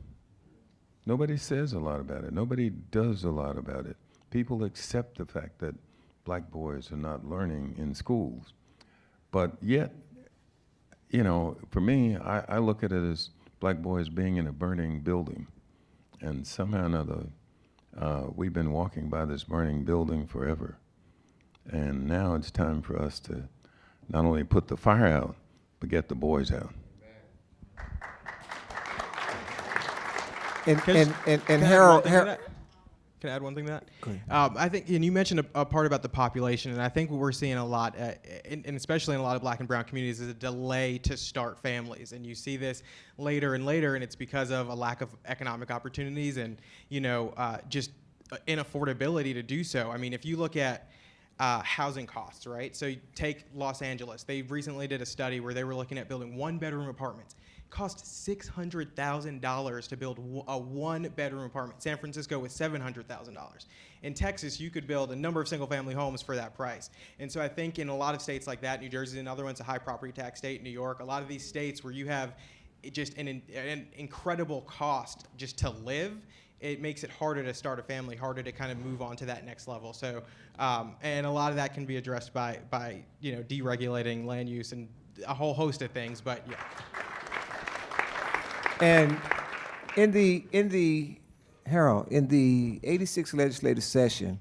Nobody says a lot about it. Nobody does a lot about it. People accept the fact that black boys are not learning in schools. But yet, for me, I look at it as black boys being in a burning building. And somehow or another, we've been walking by this burning building forever. And now it's time for us to not only put the fire out, but get the boys out. And Can I Harold, Can I add one thing to that? I think, and you mentioned a part about the population, and I think what we're seeing a lot, and especially in a lot of black and brown communities, is a delay to start families. And you see this later and later, and it's because of a lack of economic opportunities and, just inaffordability to do so. I mean, if you look at housing costs, right? So you take Los Angeles. They recently did a study where they were looking at building one-bedroom apartments. Cost $600,000 to build a one-bedroom apartment. San Francisco with $700,000. In Texas, you could build a number of single-family homes for that price. And so I think in a lot of states like that, New Jersey is another one's a high property tax state, New York, a lot of these states where you have just an incredible cost just to live, it makes it harder to start a family, harder to kind of move on to that next level. So, and a lot of that can be addressed by deregulating land use and a whole host of things, but yeah. And in the Harold, in the 86th legislative session,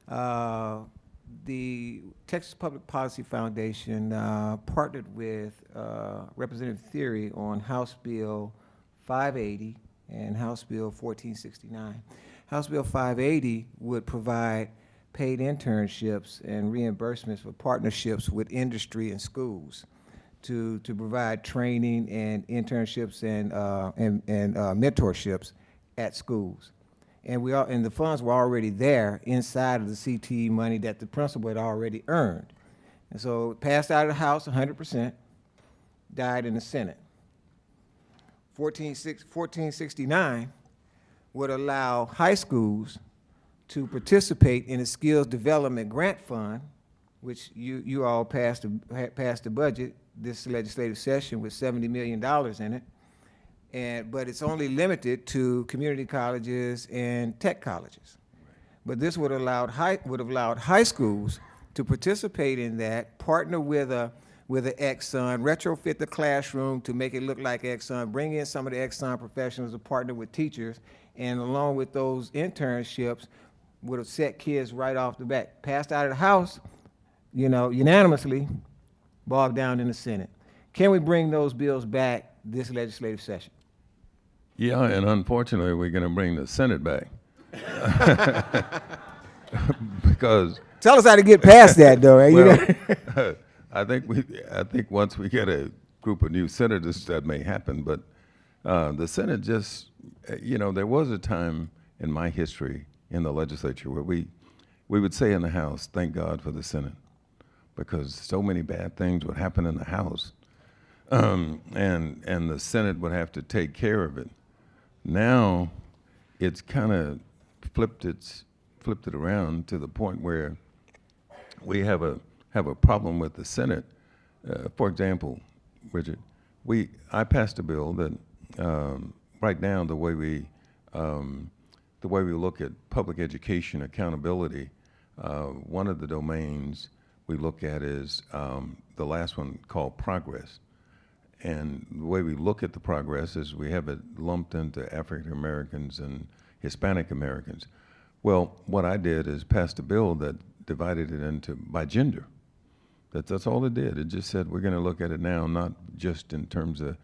the Texas Public Policy Foundation partnered with Representative Theory on House Bill 580 and House Bill 1469. House Bill 580 would provide paid internships and reimbursements for partnerships with industry and schools to provide training and internships and mentorships at schools. And the funds were already there inside of the CTE money that the principal had already earned. And so it passed out of the House 100%, died in the Senate. 1469 would allow high schools to participate in a skills development grant fund, which you all passed the budget this legislative session with $70 million in it, but it's only limited to community colleges and tech colleges. But this would have allowed high schools to participate in that, partner with an Exxon, retrofit the classroom to make it look like Exxon, bring in some of the Exxon professionals to partner with teachers, and along with those internships, would have set kids right off the bat. Passed out of the House, unanimously, bogged down in the Senate. Can we bring those bills back this legislative session? Yeah, and unfortunately, we're going to bring the Senate back. Because Tell us how to get past that, though. well, I think once we get a group of new senators, that may happen. But the Senate just, there was a time in my history in the legislature where we would say in the House, "Thank God for the Senate," because so many bad things would happen in the House, and the Senate would have to take care of it. Now, it's kind of flipped it around to the point where we have a problem with the Senate. For example, Richard, I passed a bill that right now the way we the way we look at public education accountability, one of the domains we look at is the last one called progress. And the way we look at the progress is we have it lumped into African Americans and Hispanic Americans. Well, what I did is passed a bill that divided it into by gender. That's all it did. It just said we're going to look at it now, not just in terms of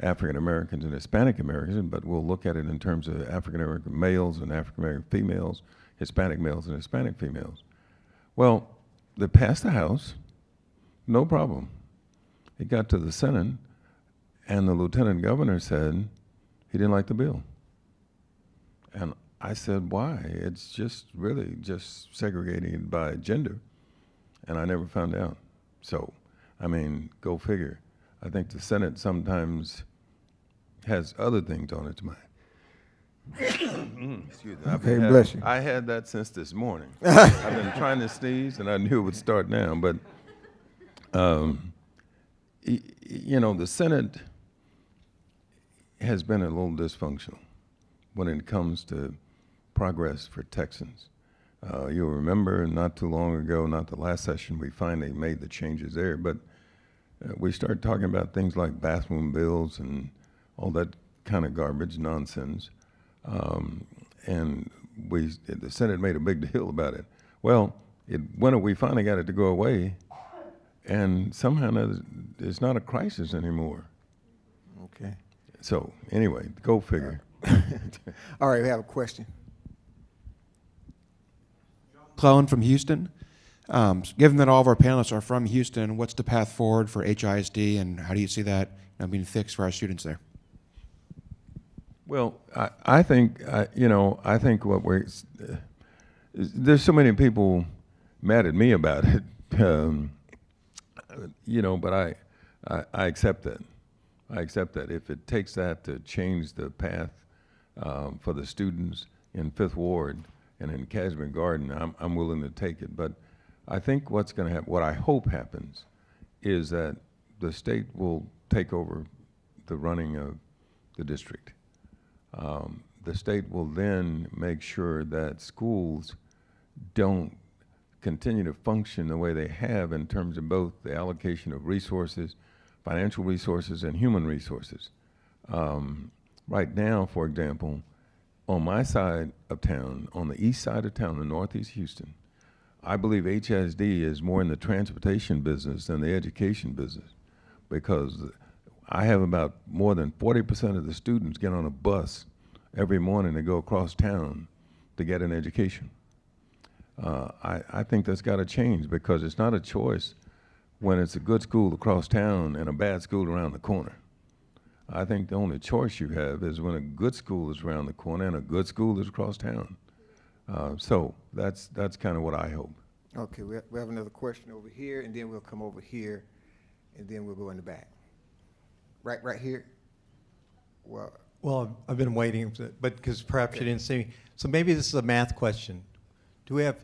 African Americans and Hispanic Americans, but we'll look at it in terms of African American males and African American females, Hispanic males and Hispanic females. Well, they passed the House, no problem. It got to the Senate, and the lieutenant governor said he didn't like the bill. And I said, why? It's just really just segregating by gender. And I never found out. So, I mean, go figure. I think the Senate sometimes has other things on its mind. Excuse me. Okay, bless you. I had that since this morning. I've been trying to sneeze, and I knew it would start now. But, you know, the Senate has been a little dysfunctional when it comes to progress for Texans. You'll remember not too long ago, not the last session, we finally made the changes there, but we started talking about things like bathroom bills and all that kind of garbage nonsense. And the Senate made a big deal about it. Well, we finally got it to go away, and somehow it's not a crisis anymore. Okay. So anyway, go figure. All right, we have a question. Clone from Houston. Given that all of our panelists are from Houston, what's the path forward for HISD, and how do you see that being fixed for our students there? Well, I think I think what there's so many people mad at me about it, but I accept that. I accept that if it takes that to change the path for the students in Fifth Ward and in Cashman Garden, I'm willing to take it. But I think what's going to happen, what I hope happens, is that the state will take over the running of the district. The state will then make sure that schools don't continue to function the way they have in terms of both the allocation of resources, financial resources, and human resources. Right now, for example, on my side of town, on the east side of town, the northeast Houston, I believe HSD is more in the transportation business than the education business, because I have about more than 40% of the students get on a bus every morning to go across town to get an education. I think that's got to change, because it's not a choice when it's a good school across town and a bad school around the corner. I think the only choice you have is when a good school is around the corner and a good school is across town. So that's kind of what I hope. Okay, we have another question over here, and then we'll come over here, and then we'll go in the back. Right here? Well, I've been waiting, but because perhaps you didn't see me. So maybe this is a math question. Do we have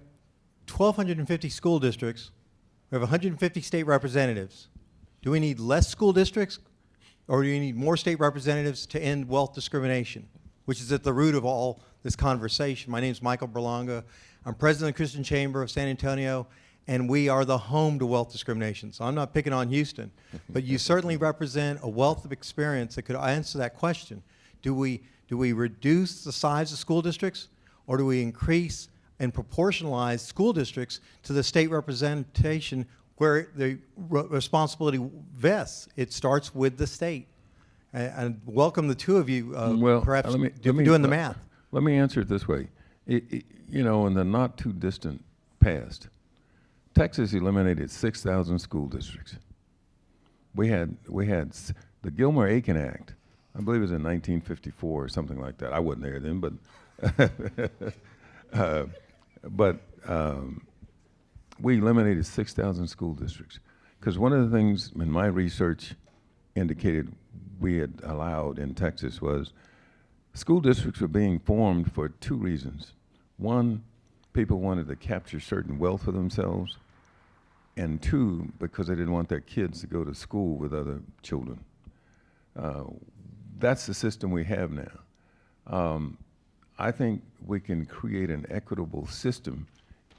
1,250 school districts? We have 150 state representatives. Do we need less school districts, or do we need more state representatives to end wealth discrimination, which is at the root of all this conversation? My name is Michael Berlanga. I'm president of the Christian Chamber of San Antonio, and we are the home to wealth discrimination. So I'm not picking on Houston, but you certainly represent a wealth of experience that could answer that question. Do we reduce the size of school districts, or do we increase and proportionalize school districts to the state representation where the responsibility vests? It starts with the state. And welcome the two of you, perhaps doing the math. Let me answer it this way. In the not too distant past, Texas eliminated 6,000 school districts. We had the Gilmer-Aiken Act. I believe it was in 1954 or something like that. I wasn't there then, but we eliminated 6,000 school districts, because one of the things in my research indicated we had allowed in Texas was school districts were being formed for two reasons. One, people wanted to capture certain wealth for themselves, and two, because they didn't want their kids to go to school with other children. That's the system we have now. I think we can create an equitable system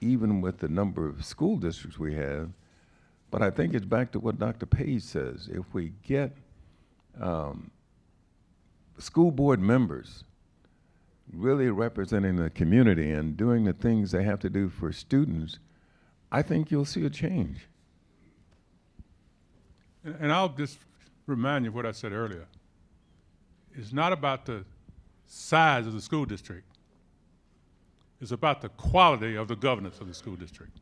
even with the number of school districts we have. But I think it's back to what Dr. Page says. If we get school board members really representing the community and doing the things they have to do for students, I think you'll see a change. And I'll just remind you of what I said earlier. It's not about the size of the school district. It's about the quality of the governance of the school district.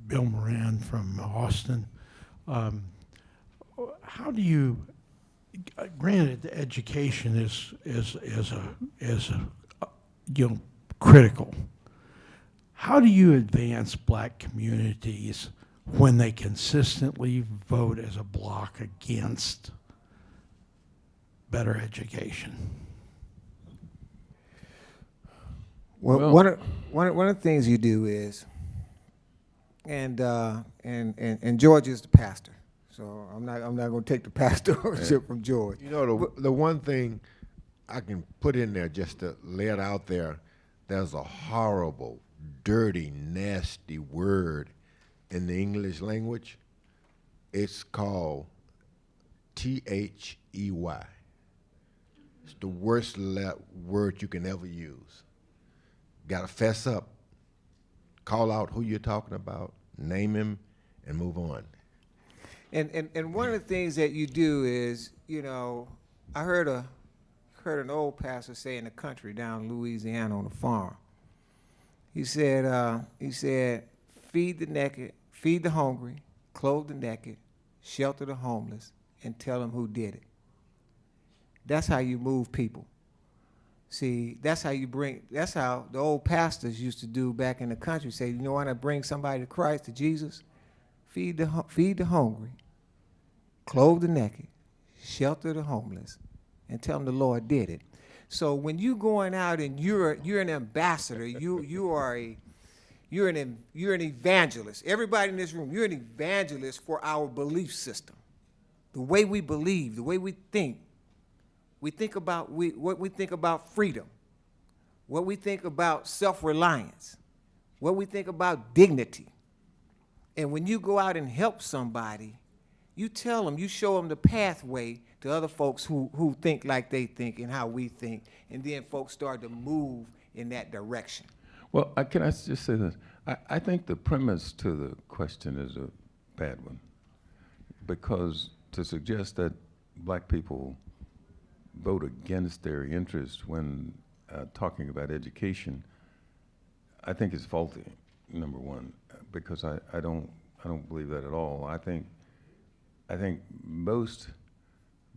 Bill Moran from Austin. How do you, granted, the education is critical. How do you advance black communities when they consistently vote as a bloc against better education? Well, Well- one of the things you do is, and George is the pastor, so I'm not going to take the pastorship from George. You know, the one thing I can put in there just to lay it out there, there's a horrible, dirty, nasty word in the English language. It's called T-H-E-Y. It's the worst word you can ever use. Got to fess up, call out who you're talking about, name him, and move on. And one of the things that you do is, you know, I heard an old pastor say in the country down in Louisiana on a farm. He said, feed the naked, feed the hungry, clothe the naked, shelter the homeless, and tell them who did it. That's how you move people. See, that's how the old pastors used to do back in the country. Say, you know, want to bring somebody to Christ, to Jesus? Feed the hungry, clothe the naked, shelter the homeless, and tell them the Lord did it. So when you going out and you're an ambassador, you're an evangelist. Everybody in this room, you're an evangelist for our belief system, the way we believe, the way we think. We think about what we think about freedom, what we think about self-reliance, what we think about dignity. And when you go out and help somebody, you tell them, you show them the pathway to other folks who think like they think and how we think, and then folks start to move in that direction. Well, can I just say this? I think the premise to the question is a bad one, because to suggest that black people vote against their interests when talking about education, I think is faulty, number one, because I don't believe that at all. I think most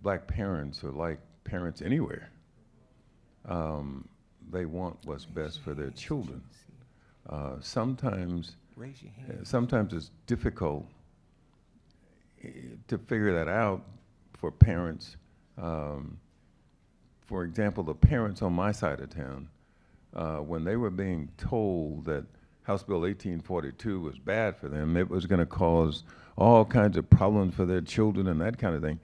black parents are like parents anywhere. They want what's best for their children. Sometimes Raise your hand. sometimes it's difficult to figure that out for parents. For example, the parents on my side of town, when they were being told that House Bill 1842 was bad for them, it was going to cause all kinds of problems for their children and that kind of thing,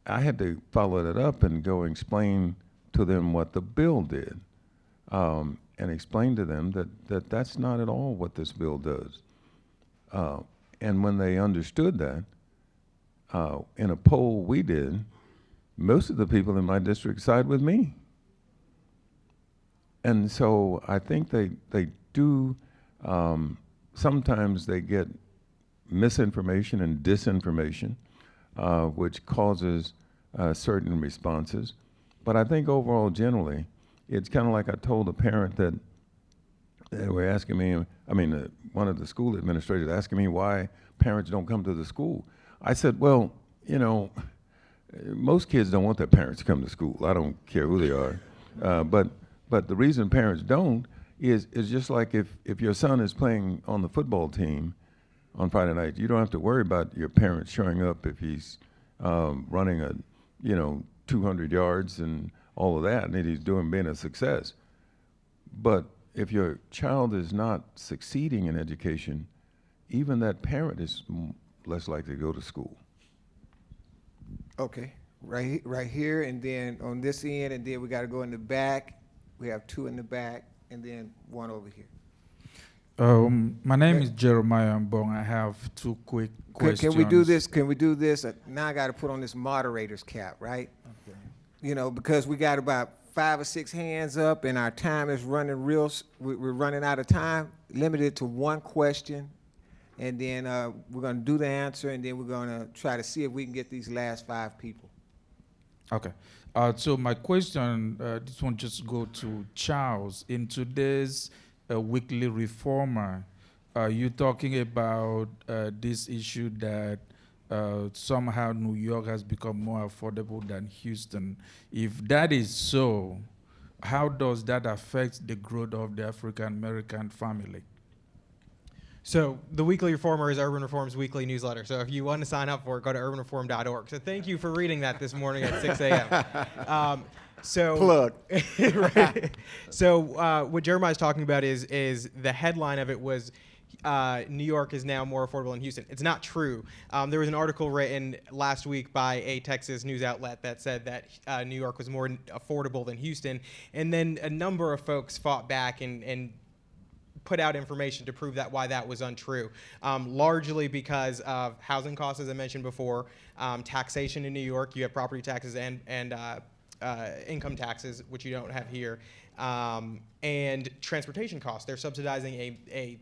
I had to follow that up and go explain to them what the bill did, and explain to them that that's not at all what this bill does. And when they understood that, in a poll we did, most of the people in my district side with me. And so I think they do, sometimes they get misinformation and disinformation, which causes certain responses. But I think overall, generally, it's kind of like I told a parent that they were asking me, one of the school administrators asking me why parents don't come to the school. I said, well, you know, most kids don't want their parents to come to school. I don't care who they are. But the reason parents don't is just like if your son is playing on the football team on Friday night, you don't have to worry about your parents showing up if he's running 200 yards and all of that, and he's being a success. But if your child is not succeeding in education, even that parent is less likely to go to school. Okay, right here, and then on this end, and then we gotta go in the back. We have two in the back, and then one over here. My name is Jeremiah Mbong. I have two quick questions. Can we do this? Can we do this? Now I gotta put on this moderator's cap, right? Okay. You know, because we got about 5 or 6 hands up, and our time is running we're running out of time. Limited to one question, and then we're gonna do the answer, and then we're gonna try to see if we can get these last 5 people. Okay. So my question, this one just go to Charles. In today's Weekly Reformer, you talking about this issue that somehow New York has become more affordable than Houston. If that is so, how does that affect the growth of the African American family? So the Weekly Reformer is Urban Reform's weekly newsletter. So if you want to sign up for it, go to urbanreform.org. So thank you for reading that this morning at 6 a.m. Plug. Right. So what Jeremiah's talking about is the headline of it was New York is now more affordable than Houston. It's not true. There was an article written last week by a Texas news outlet that said that New York was more affordable than Houston. And then a number of folks fought back and put out information to prove why that was untrue, largely because of housing costs, as I mentioned before, taxation in New York. You have property taxes and income taxes, which you don't have here, and transportation costs. They're subsidizing a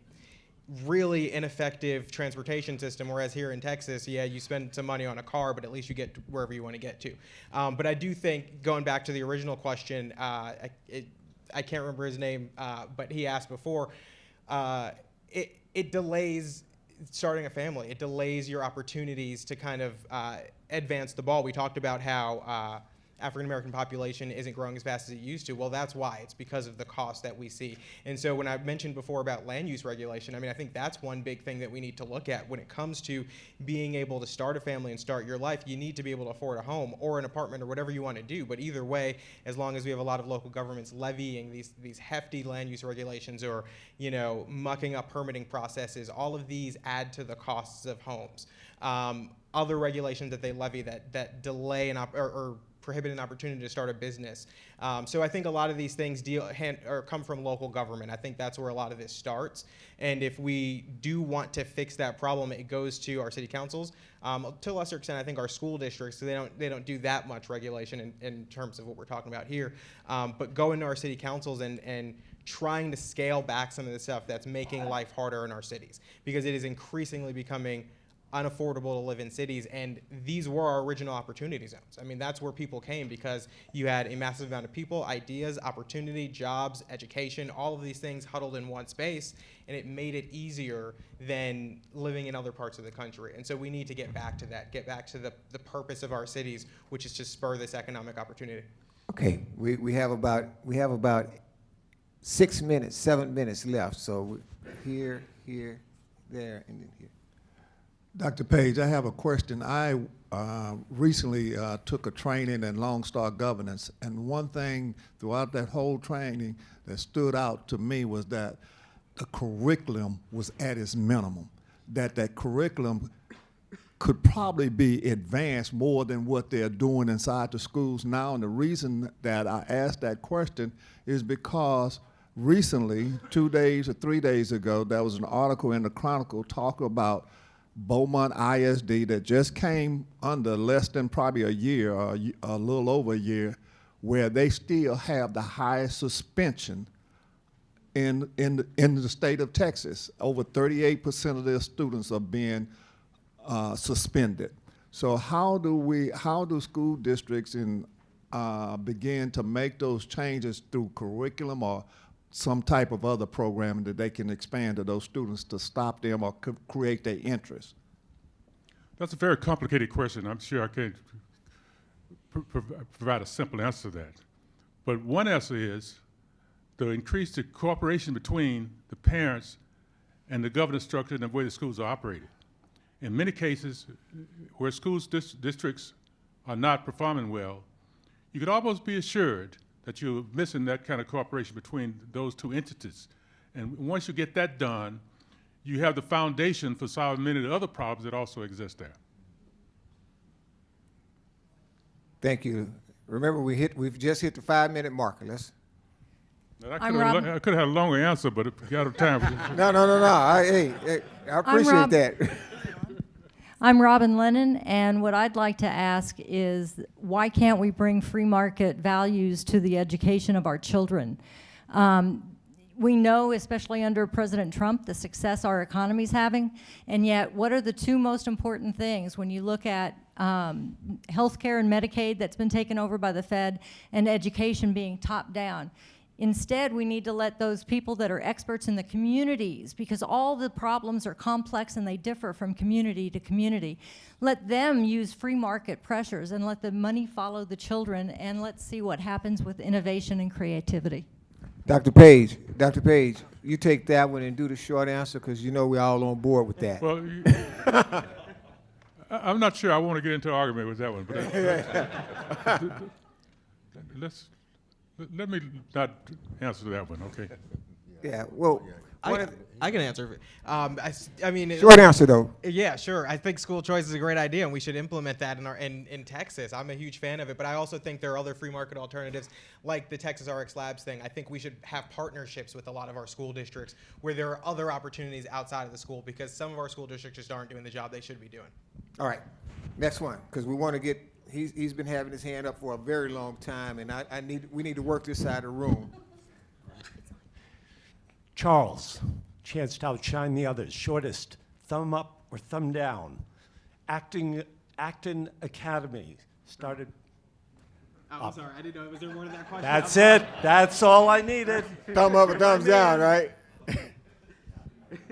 really ineffective transportation system, whereas here in Texas, yeah, you spend some money on a car, but at least you get to wherever you want to get to. But I do think, going back to the original question, I can't remember his name, but he asked before, it delays starting a family. It delays your opportunities to kind of advance the ball. We talked about how African-American population isn't growing as fast as it used to. Well, that's why. It's because of the cost that we see. And so when I mentioned before about land use regulation, I mean, I think that's one big thing that we need to look at when it comes to being able to start a family and start your life. You need to be able to afford a home or an apartment or whatever you want to do. But either way, as long as we have a lot of local governments levying these hefty land use regulations or, you know, mucking up permitting processes, all of these add to the costs of homes. Other regulations that they levy that delay or prohibit an opportunity to start a business. So I think a lot of these things come from local government. I think that's where a lot of this starts. And if we do want to fix that problem, it goes to our city councils. To a lesser extent, I think our school districts, so they don't do that much regulation in terms of what we're talking about here. But go into our city councils and trying to scale back some of the stuff that's making life harder in our cities, because it is increasingly becoming unaffordable to live in cities, and these were our original opportunity zones. I mean, that's where people came because you had a massive amount of people, ideas, opportunity, jobs, education, all of these things huddled in one space, and it made it easier than living in other parts of the country. And so we need to get back to that, get back to the purpose of our cities, which is to spur this economic opportunity. Okay, we have about 6 minutes, 7 minutes left. So here, there, and then here. Dr. Page, I have a question. I recently took a training in Lone Star governance, and one thing throughout that whole training that stood out to me was that the curriculum was at its minimum, that curriculum could probably be advanced more than what they're doing inside the schools now. And the reason that I asked that question is because recently, 2 days or 3 days ago, there was an article in the Chronicle talking about Beaumont ISD that just came under less than probably a year or a little over a year, where they still have the highest suspension in the state of Texas. Over 38% of their students are being suspended. So how do school districts begin to make those changes through curriculum or some type of other programming that they can expand to those students to stop them or create their interest? That's a very complicated question. I'm sure I can't provide a simple answer to that. But one answer is to increase the cooperation between the parents and the governance structure and the way the schools are operated. In many cases, where schools districts are not performing well, you could almost be assured that you're missing that kind of cooperation between those two entities. And once you get that done, you have the foundation for solving many of the other problems that also exist there. Thank you. Remember, we've just hit the 5-minute marker. Let's. I I'm Rob. could have had a longer answer, but if you got time for this. No. I appreciate Rob. that. I'm Robin Lennon, and what I'd like to ask is why can't we bring free market values to the education of our children? We know, especially under President Trump, the success our economy's having, and yet what are the two most important things when you look at healthcare and Medicaid that's been taken over by the Fed and education being top down? Instead, we need to let those people that are experts in the communities, because all the problems are complex and they differ from community to community, let them use free market pressures and let the money follow the children, and let's see what happens with innovation and creativity. Dr. Page, you take that one and do the short answer, because you know we're all on board with that. Well, I'm not sure I want to get into an argument with that one, but let me not answer that one, okay? Yeah, well, I can answer. I mean, short answer though. Yeah, sure. I think school choice is a great idea, and we should implement that in Texas. I'm a huge fan of it, but I also think there are other free market alternatives, like the Texas RX Labs thing. I think we should have partnerships with a lot of our school districts where there are other opportunities outside of the school, because some of our school districts just aren't doing the job they should be doing. All right, next one, because we want to get. He's been having his hand up for a very long time, and we need to work this side of the room. Charles, chance to outshine the others. Shortest, thumb up or thumb down. Acton Academy started. I'm sorry, I didn't know. Was there more to that question? That's it. That's all I needed. Thumb up or thumbs down, right?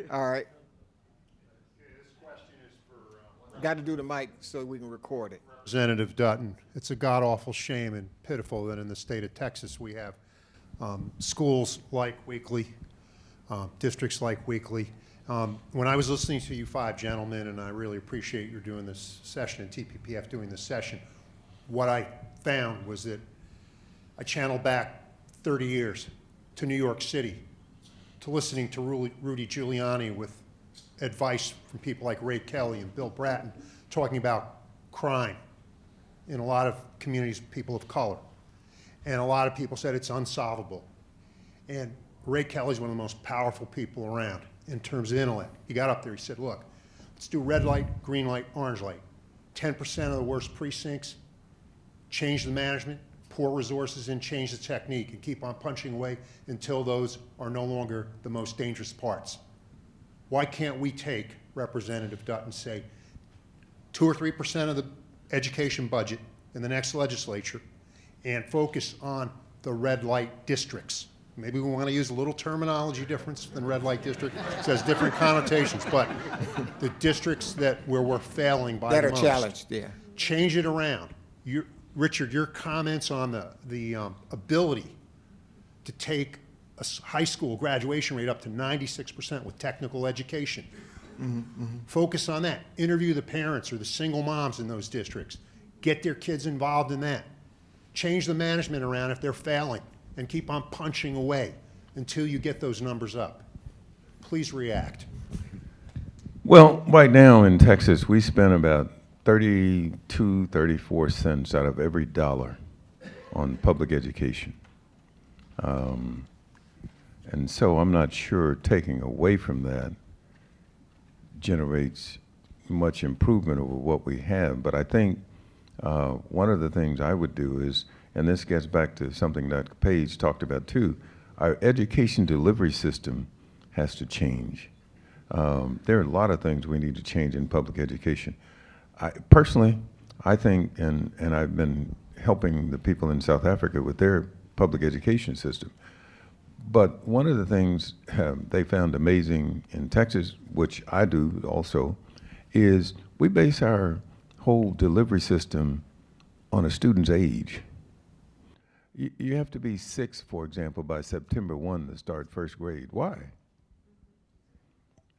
All right. Got to do the mic so we can record it. Representative Dutton, it's a god-awful shame and pitiful that in the state of Texas we have schools like Weekly, districts like Weekly. When I was listening to you five gentlemen, and I really appreciate you doing this session and TPPF doing this session, what I found was that I channeled back 30 years to New York City, to listening to Rudy Giuliani with advice from people like Ray Kelly and Bill Bratton talking about crime in a lot of communities of people of color. And a lot of people said it's unsolvable. And Ray Kelly's one of the most powerful people around in terms of intellect. He got up there, he said, look, let's do red light, green light, orange light. 10% of the worst precincts, change the management, pour resources in, change the technique, and keep on punching away until those are no longer the most dangerous parts. Why can't we take Representative Dutton, say, 2 or 3% of the education budget in the next legislature and focus on the red light districts? Maybe we want to use a little terminology difference than red light district. It has different connotations, but the districts where we're failing by That the are most. challenged, yeah. Change it around. Richard, your comments on the ability to take a high school graduation rate up to 96% with technical education. Focus on that. Interview the parents or the single moms in those districts. Get their kids involved in that. Change the management around if they're failing, and keep on punching away until you get those numbers up. Please react. Well, right now in Texas, we spend about 32, 34 cents out of every dollar on public education. And so I'm not sure taking away from that generates much improvement over what we have. But I think one of the things I would do is, and this gets back to something that Paige talked about too, our education delivery system has to change. There are a lot of things we need to change in public education. Personally, I think, and I've been helping the people in South Africa with their public education system, but one of the things they found amazing in Texas, which I do also, is we base our whole delivery system on a student's age. You have to be 6, for example, by September 1 to start first grade. Why?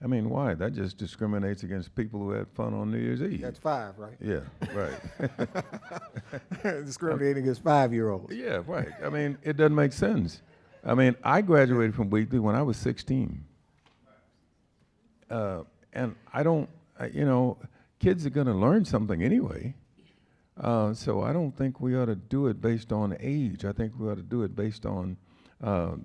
I mean, why? That just discriminates against people who had fun on New Year's Eve. That's 5, right? Yeah, right. Discriminating against 5-year-olds. Yeah, right. I mean, it doesn't make sense. I mean, I graduated from Weekly when I was 16. And I don't, kids are going to learn something anyway. So I don't think we ought to do it based on age. I think we ought to do it based on,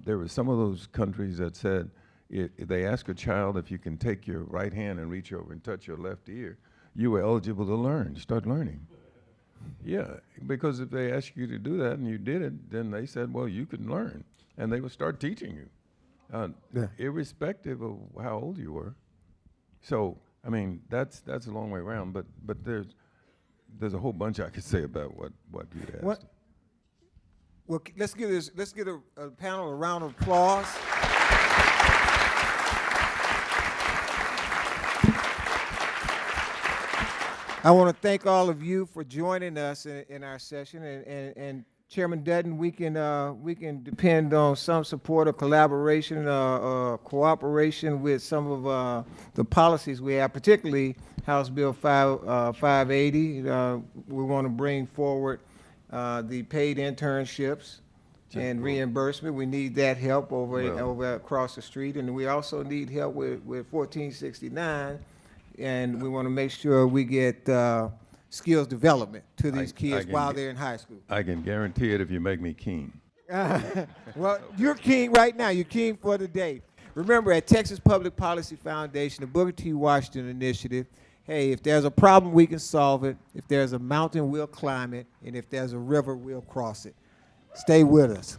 there were some of those countries that said, if they ask a child if you can take your right hand and reach over and touch your left ear, you were eligible to learn, you start learning. Yeah, because if they ask you to do that and you did it, then they said, well, you can learn. And they would start teaching you, irrespective of how old you were. So, I mean, that's a long way around, but there's a whole bunch I could say about what you'd asked. What? Well, let's give a panel a round of applause. I want to thank all of you for joining us in our session, and Chairman Dutton, we can depend on some support or collaboration, cooperation with some of the policies we have, particularly House Bill 580. We want to bring forward the paid internships and reimbursement. We need that help over across the street, and we also need help with 1469. And we want to make sure we get skills development to these kids while they're in high school. I can guarantee it if you make me keen. Well, you're keen right now. You're keen for the day. Remember, at Texas Public Policy Foundation, the Booker T. Washington Initiative, hey, if there's a problem, we can solve it. If there's a mountain, we'll climb it. And if there's a river, we'll cross it. Stay with us.